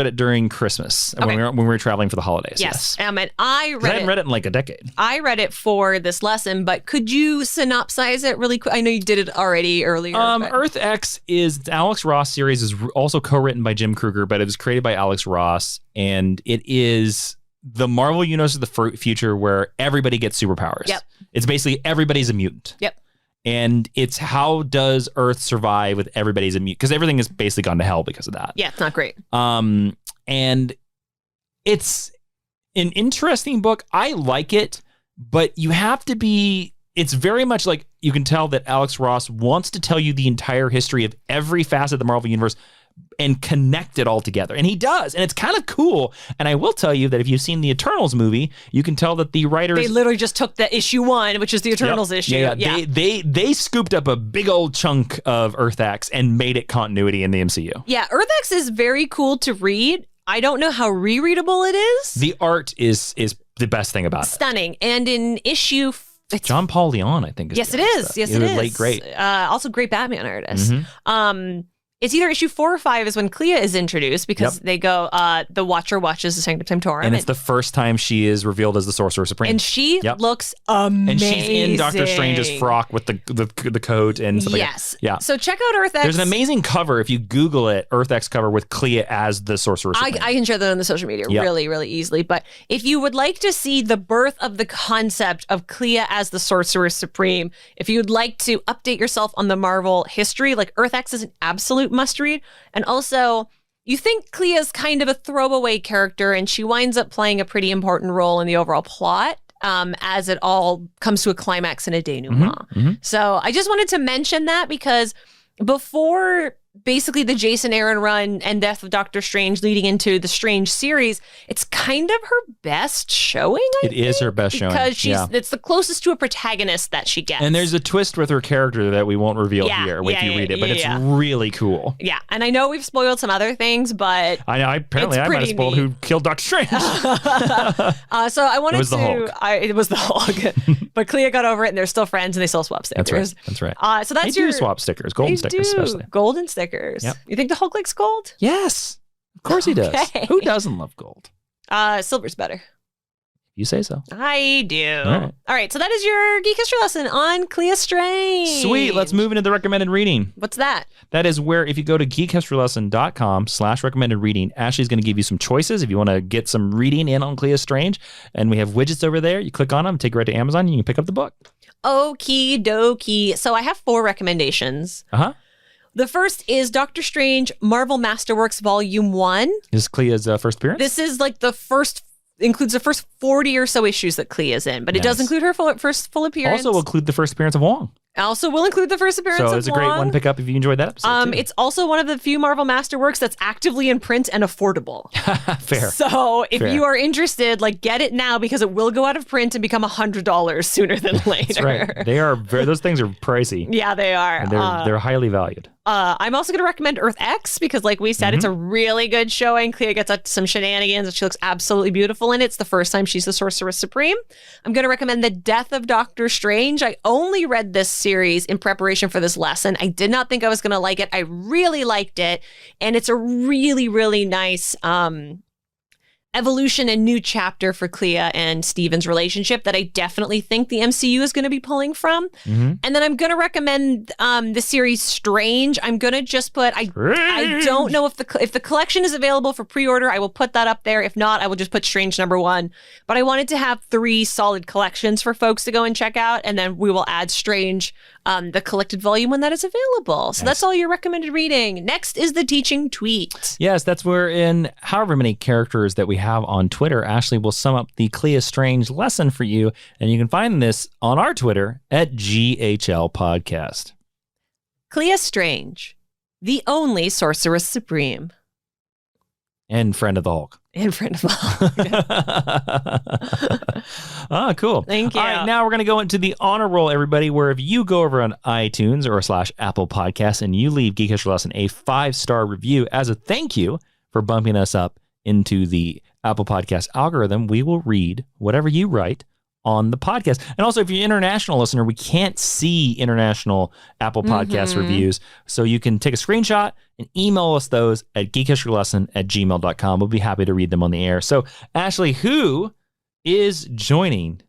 it during Christmas when we were traveling for the holidays. Yes. And I hadn't read it in like a decade. I read it for this lesson, but could you synopsize it really quick? I know you did it already earlier. Earth X is the Alex Ross series, is also co-written by Jim Krueger, but it was created by Alex Ross, and it is the Marvel Universe of the future where everybody gets superpowers. Yep. It's basically everybody's a mutant. Yep. And it's how does Earth survive with everybody's immune? Because everything has basically gone to hell because of that. Yeah, it's not great. And it's an interesting book. I like it, but you have to be... It's very much like you can tell that Alex Ross wants to tell you the entire history of every facet of the Marvel Universe, and connect it all together. And he does. And it's kind of cool. And I will tell you that if you've seen the Eternals movie, you can tell that the writers... They literally just took the issue 1, which is the Eternals issue. Yeah. They scooped up a big old chunk of Earth X and made it continuity in the MCU. Yeah, Earth X is very cool to read. I don't know how rereadable it is. The art is the best thing about it. Stunning. And in issue... John Paul Leon, I think. Yes, it is. Yes, it is. Late great. Also great Batman artist. It's either issue 4 or 5 is when Clea is introduced because they go, the Watcher watches the Sanctum Sanctorum. And it's the first time she is revealed as the Sorcerer Supreme. And she looks amazing. And she's in Doctor Strange's frock with the coat and stuff like that. Yeah. So check out Earth X. There's an amazing cover if you Google it, Earth X cover with Clea as the Sorcerer Supreme. I can share that on the social media really, really easily. But if you would like to see the birth of the concept of Clea as the Sorcerer Supreme, if you'd like to update yourself on the Marvel history, like Earth X is an absolute must read. And also, you think Clea's kind of a throwaway character, and she winds up playing a pretty important role in the overall plot as it all comes to a climax in a denouement. So I just wanted to mention that because before basically the Jason Aaron run and Death of Doctor Strange leading into the Strange series, it's kind of her best showing, I think. It is her best showing. Because it's the closest to a protagonist that she gets. And there's a twist with her character that we won't reveal here if you read it, but it's really cool. Yeah, and I know we've spoiled some other things, but I know, apparently I might have spoiled who killed Doctor Strange. So I wanted it was the Hulk. It was the Hulk. But Clea got over it, and they're still friends, and they still swap stickers. That's right. So that's they do swap stickers, golden stickers especially. Golden stickers. Yep. You think the Hulk likes gold? Yes. Of course he does. Who doesn't love gold? Silver's better. You say so. I do. All right. So that is your Geek History lesson on Clea Strange. Sweet. Let's move into the recommended reading. What's that? That is where if you go to geekhistorylesson.com/recommended reading, Ashley's going to give you some choices if you want to get some reading in on Clea Strange. And we have widgets over there. You click on them, take you right to Amazon, and you can pick up the book. Okie dokie. So I have 4 recommendations. The first is Doctor Strange Marvel Masterworks Volume 1. Is Clea's first appearance? This is like includes the first 40 or so issues that Clea's in, but it does include her first full appearance. Also will include the first appearance of Wong. Also will include the first appearance of Wong. So it's a great one to pick up if you enjoyed that episode, too. It's also one of the few Marvel Masterworks that's actively in print and affordable. Fair. So if you are interested, get it now because it will go out of print and become $100 sooner than later. That's right. Those things are pricey. Yeah, they are. And they're highly valued. I'm also going to recommend Earth X because, like we said, it's a really good showing. Clea gets up to some shenanigans and she looks absolutely beautiful in it. It's the first time she's the Sorceress Supreme. I'm going to recommend The Death of Doctor Strange. I only read this series in preparation for this lesson. I did not think I was going to like it. I really liked it. And it's a really, really nice evolution and new chapter for Clea and Steven's relationship that I definitely think the MCU is going to be pulling from. And then I'm going to recommend the series Strange. I'm going to just put, I don't know if the collection is available for pre-order. I will put that up there. If not, I will just put Strange #1. But I wanted to have 3 solid collections for folks to go and check out. And then we will add Strange, the collected volume when that is available. So that's all your recommended reading. Next is the teaching tweet. Yes, that's where in however many characters that we have on Twitter, Ashley will sum up the Clea Strange lesson for you. And you can find this on our Twitter at GHL Podcast. Clea Strange, the only Sorceress Supreme. And friend of the Hulk. And friend of the Hulk. Cool. Thank you. All right, now we're going to go into the honor roll, everybody, where if you go over on iTunes or /Apple Podcasts and you leave Geek History Lesson a 5-star review as a thank you for bumping us up into the Apple Podcast algorithm, we will read whatever you write on the podcast. And also, if you're an international listener, we can't see international Apple Podcast reviews. So you can take a screenshot and email us those at geekhistorylesson@gmail.com. We'll be happy to read them on the air. So, Ashley, who is joining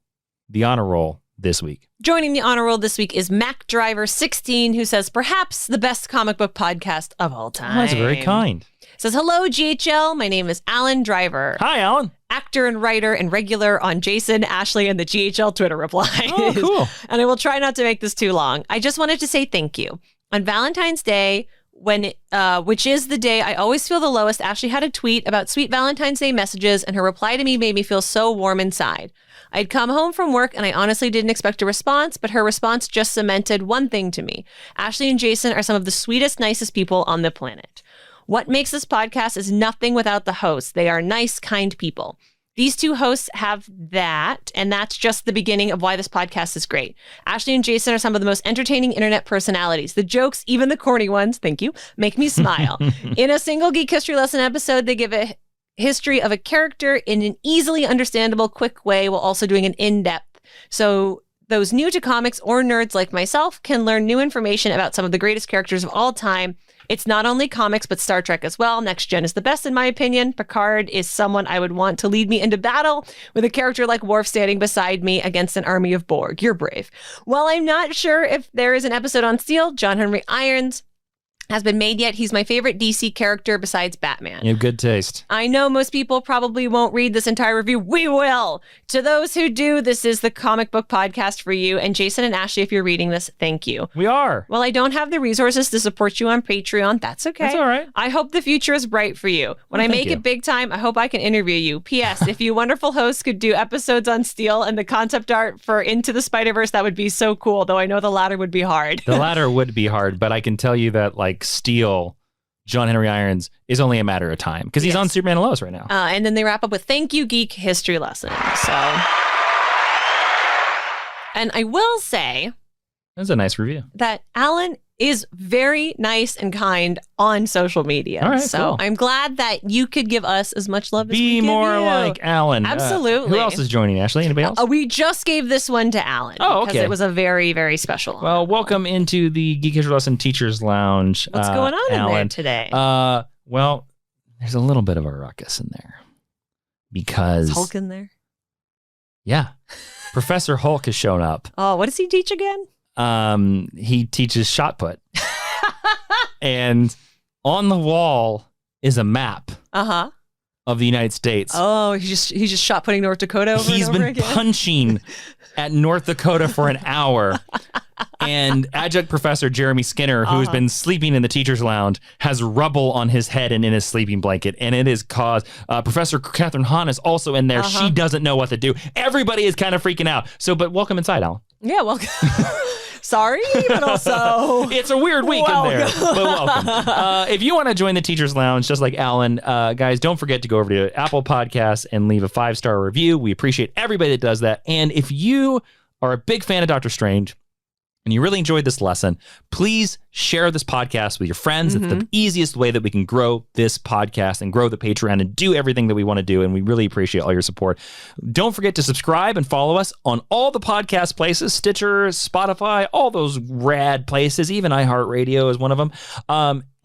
the honor roll this week? Joining the honor roll this week is Mac Driver 16, who says, perhaps the best comic book podcast of all time. Oh, that's very kind. Says, hello, GHL. My name is Alan Driver. Hi, Alan. Actor and writer and regular on Jason, Ashley, and the GHL Twitter replies. Oh, cool. And I will try not to make this too long. I just wanted to say thank you. On Valentine's Day, which is the day I always feel the lowest, Ashley had a tweet about sweet Valentine's Day messages, and her reply to me made me feel so warm inside. I'd come home from work and I honestly didn't expect a response, but her response just cemented one thing to me. Ashley and Jason are some of the sweetest, nicest people on the planet. What makes this podcast is nothing without the hosts. They are nice, kind people. These two hosts have that, and that's just the beginning of why this podcast is great. Ashley and Jason are some of the most entertaining internet personalities. The jokes, even the corny ones, thank you, make me smile. In a single Geek History Lesson episode, they give a history of a character in an easily understandable, quick way while also doing an in-depth. So those new to comics or nerds like myself can learn new information about some of the greatest characters of all time. It's not only comics, but Star Trek as well. Next Gen is the best in my opinion. Picard is someone I would want to lead me into battle with a character like Worf standing beside me against an army of Borg. You're brave. While I'm not sure if there is an episode on Steel, John Henry Irons has been made yet. He's my favorite DC character besides Batman. You have good taste. I know most people probably won't read this entire review. We will. To those who do, this is the comic book podcast for you. And Jason and Ashley, if you're reading this, thank you. We are. Well, I don't have the resources to support you on Patreon. That's okay. That's all right. I hope the future is bright for you. When I make it big time, I hope I can interview you. P.S. If you wonderful hosts could do episodes on Steel and the concept art for Into the Spider-Verse, that would be so cool, though I know the latter would be hard. The latter would be hard, but I can tell you that, like, Steel, John Henry Irons, is only a matter of time because he's on Superman and Lois right now. And then they wrap up with thank you, Geek History Lesson. So, and I will say that's a nice review. That Alan is very nice and kind on social media. All right, so cool. I'm glad that you could give us as much love as we Be give more you. like Alan. Absolutely. Who else is joining, Ashley? Anybody else? We just gave this one to Alan. Oh, okay. Because it was a very, very special one. Well, welcome into the Geek History Lesson Teachers Lounge. What's going on Alan. in there today? Well, there's a little bit of a ruckus in there because Is Hulk in there? Yeah, Professor Hulk has shown up. Oh, what does he teach again? He teaches shot put. And on the wall is a map of the United States. Oh, he's just shot putting North Dakota over He's and over been again? punching at North Dakota for an hour. And adjunct professor Jeremy Skinner, who has been sleeping in the teacher's lounge, has rubble on his head and in his sleeping blanket. And it is caused. Professor Catherine Hahn is also in there. She doesn't know what to do. Everybody is kind of freaking out. But welcome inside, Alan. Yeah, welcome. Sorry, but also... It's a weird week in there, but welcome. If you want to join the Teacher's Lounge, just like Alan, guys, don't forget to go over to Apple Podcasts and leave a 5-star review. We appreciate everybody that does that. And if you are a big fan of Doctor Strange, and you really enjoyed this lesson, please share this podcast with your friends. It's the easiest way that we can grow this podcast and grow the Patreon and do everything that we want to do. And we really appreciate all your support. Don't forget to subscribe and follow us on all the podcast places, Stitcher, Spotify, all those rad places. Even iHeartRadio is one of them.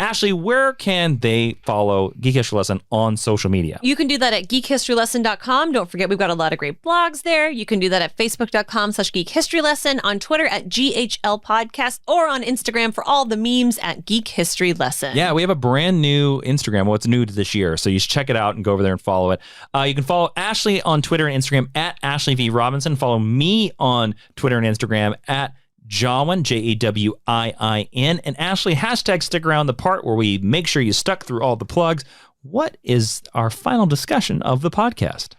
Ashley, where can they follow Geek History Lesson on social media? You can do that at geekhistorylesson.com. Don't forget, we've got a lot of great blogs there. You can do that at facebook.com/geekhistorylesson, on Twitter at GHL Podcast, or on Instagram for all the memes at Geek History Lesson. Yeah, we have a brand new Instagram. Well, it's new to this year, so you should check it out and go over there and follow it. You can follow Ashley on Twitter and Instagram at Ashley V. Robinson. Follow me on Twitter and Instagram at Jawiin, Jawiin. And Ashley, hashtag stick around, the part where we make sure you stuck through all the plugs. What is our final discussion of the podcast?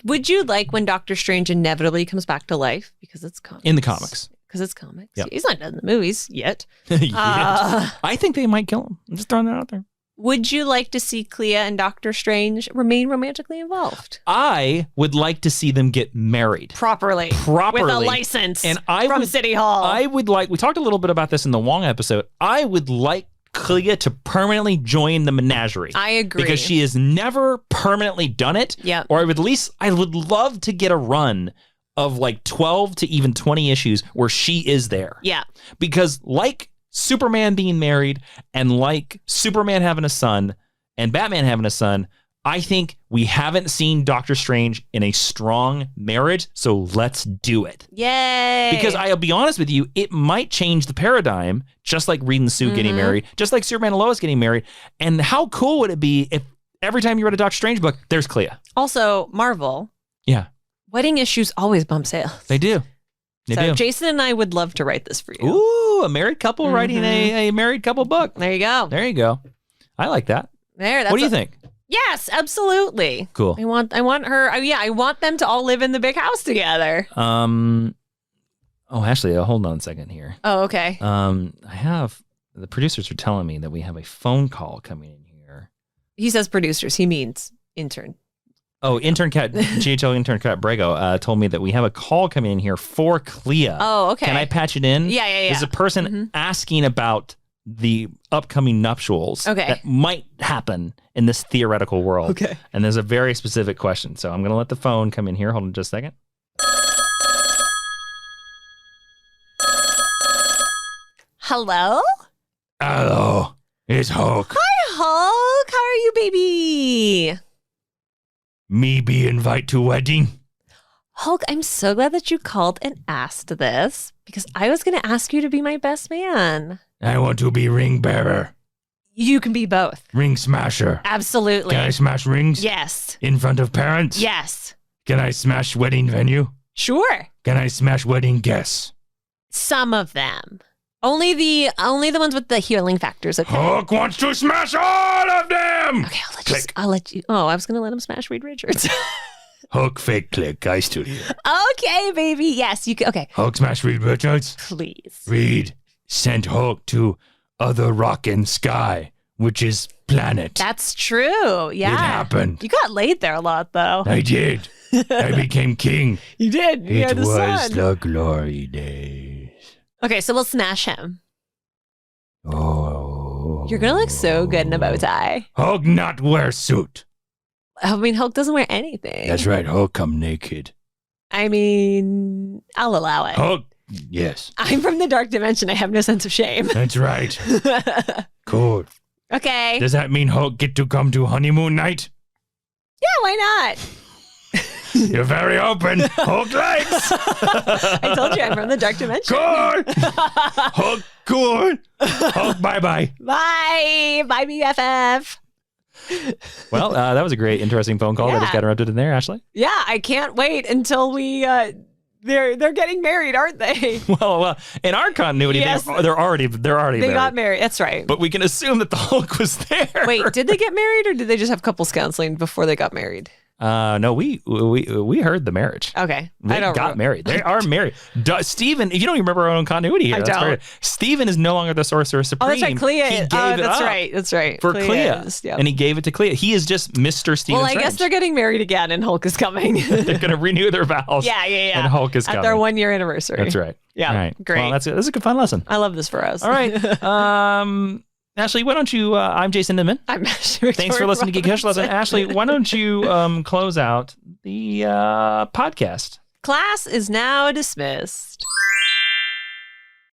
Would you like when Doctor Strange inevitably comes back to life? Because it's comics. In the comics. Because it's comics. Yep. He's not done in the movies yet. I think they might kill him. I'm just throwing that out there. Would you like to see Clea and Doctor Strange remain romantically involved? I would like to see them get married. Properly. With a license and from City Hall. I would like, we talked a little bit about this in the Wong episode. I would like Clea to permanently join the menagerie. I agree. Because she has never permanently done it. Yeah. Or I would love to get a run of like 12 to even 20 issues where she is there. Yeah. Because like Superman being married and like Superman having a son and Batman having a son, I think we haven't seen Doctor Strange in a strong marriage, so let's do it. Yay! Because I'll be honest with you, it might change the paradigm, just like Reed and Sue getting married, just like Superman and Lois getting married. And how cool would it be if every time you read a Doctor Strange book, there's Clea? Also, Marvel. Yeah. Wedding issues always bump sales. They do. They do. Jason and I would love to write this for you. Ooh, a married couple writing a married couple book. There you go. There you go. I like that. That's what do you think? Yes, absolutely. Cool. I want her. I want them to all live in the big house together. Oh, Ashley, hold on a second here. Oh, okay. The producers are telling me that we have a phone call coming in here. He says producers. He means intern. Oh, intern cat, GHL intern cat Brego told me that we have a call coming in here for Clea. Oh, okay. Can I patch it in? Yeah. There's a person asking about the upcoming nuptials that might happen in this theoretical world. Okay. And there's a very specific question. So I'm going to let the phone come in here. Hold on just a second. Hello? Hello. It's Hulk. Hi, Hulk. How are you, baby? Me be invite to wedding? Hulk, I'm so glad that you called and asked this because I was going to ask you to be my best man. I want to be ring bearer. You can be both. Ring smasher. Absolutely. Can I smash rings? Yes. In front of parents? Yes. Can I smash wedding venue? Sure. Can I smash wedding guests? Some of them. Only the ones with the healing factors. Okay. Hulk wants to smash all of them. Okay, I'll let you. Oh, I was gonna let him smash Reed Richards. Hulk fake click, I studio. Okay, baby. Yes, you can. Okay. Hulk smash Reed Richards. Please. Reed sent Hulk to other rock and sky, which is planet. That's true. Yeah. It happened. You got laid there a lot, though. I did. I became king. You did. You It was the glory days. Okay, so we'll smash him. Oh. You're gonna look so good in a bow tie. Hulk not wear suit. I mean, Hulk doesn't wear anything. That's right. Hulk come naked. I mean, I'll allow it. Hulk, yes. I'm from the dark dimension. I have no sense of shame. That's right. Cool. Okay. Does that mean Hulk get to come to honeymoon night? Yeah, why not? You're very open. Hulk likes. I told you I'm from the dark dimension. Cool. Hulk, cool. Hulk, bye-bye. Bye. Bye, BFF. Well, that was a great, interesting phone call that just got interrupted in there, Ashley. Yeah, I can't wait until we... They're getting married, aren't they? Well, in our continuity, yes. they're already married. They got married. That's right. But we can assume that the Hulk was there. Wait, did they get married or did they just have couples counseling before they got married? No, we heard the marriage. Okay. They got married. They are married. Steven, if you don't even remember our own continuity here, I that's don't. right. Steven is no longer the Sorcerer Supreme. Oh, that's right. Clea. He gave it that's up. right. That's right. For Clea. Yep. And he gave it to Clea. He is just Mr. Steven Well, I Strange. guess they're getting married again and Hulk is coming. They're going to renew their vows. Yeah. And Hulk is coming. At their 1 year anniversary. That's right. Yeah. All right. Great. Well, that's a good fun lesson. I love this for us. All right. Ashley, why don't you, I'm Jason Inman. I'm Ashley. Thanks for listening to Geek History Lesson. Ashley, why don't you close out the podcast? Class is now dismissed.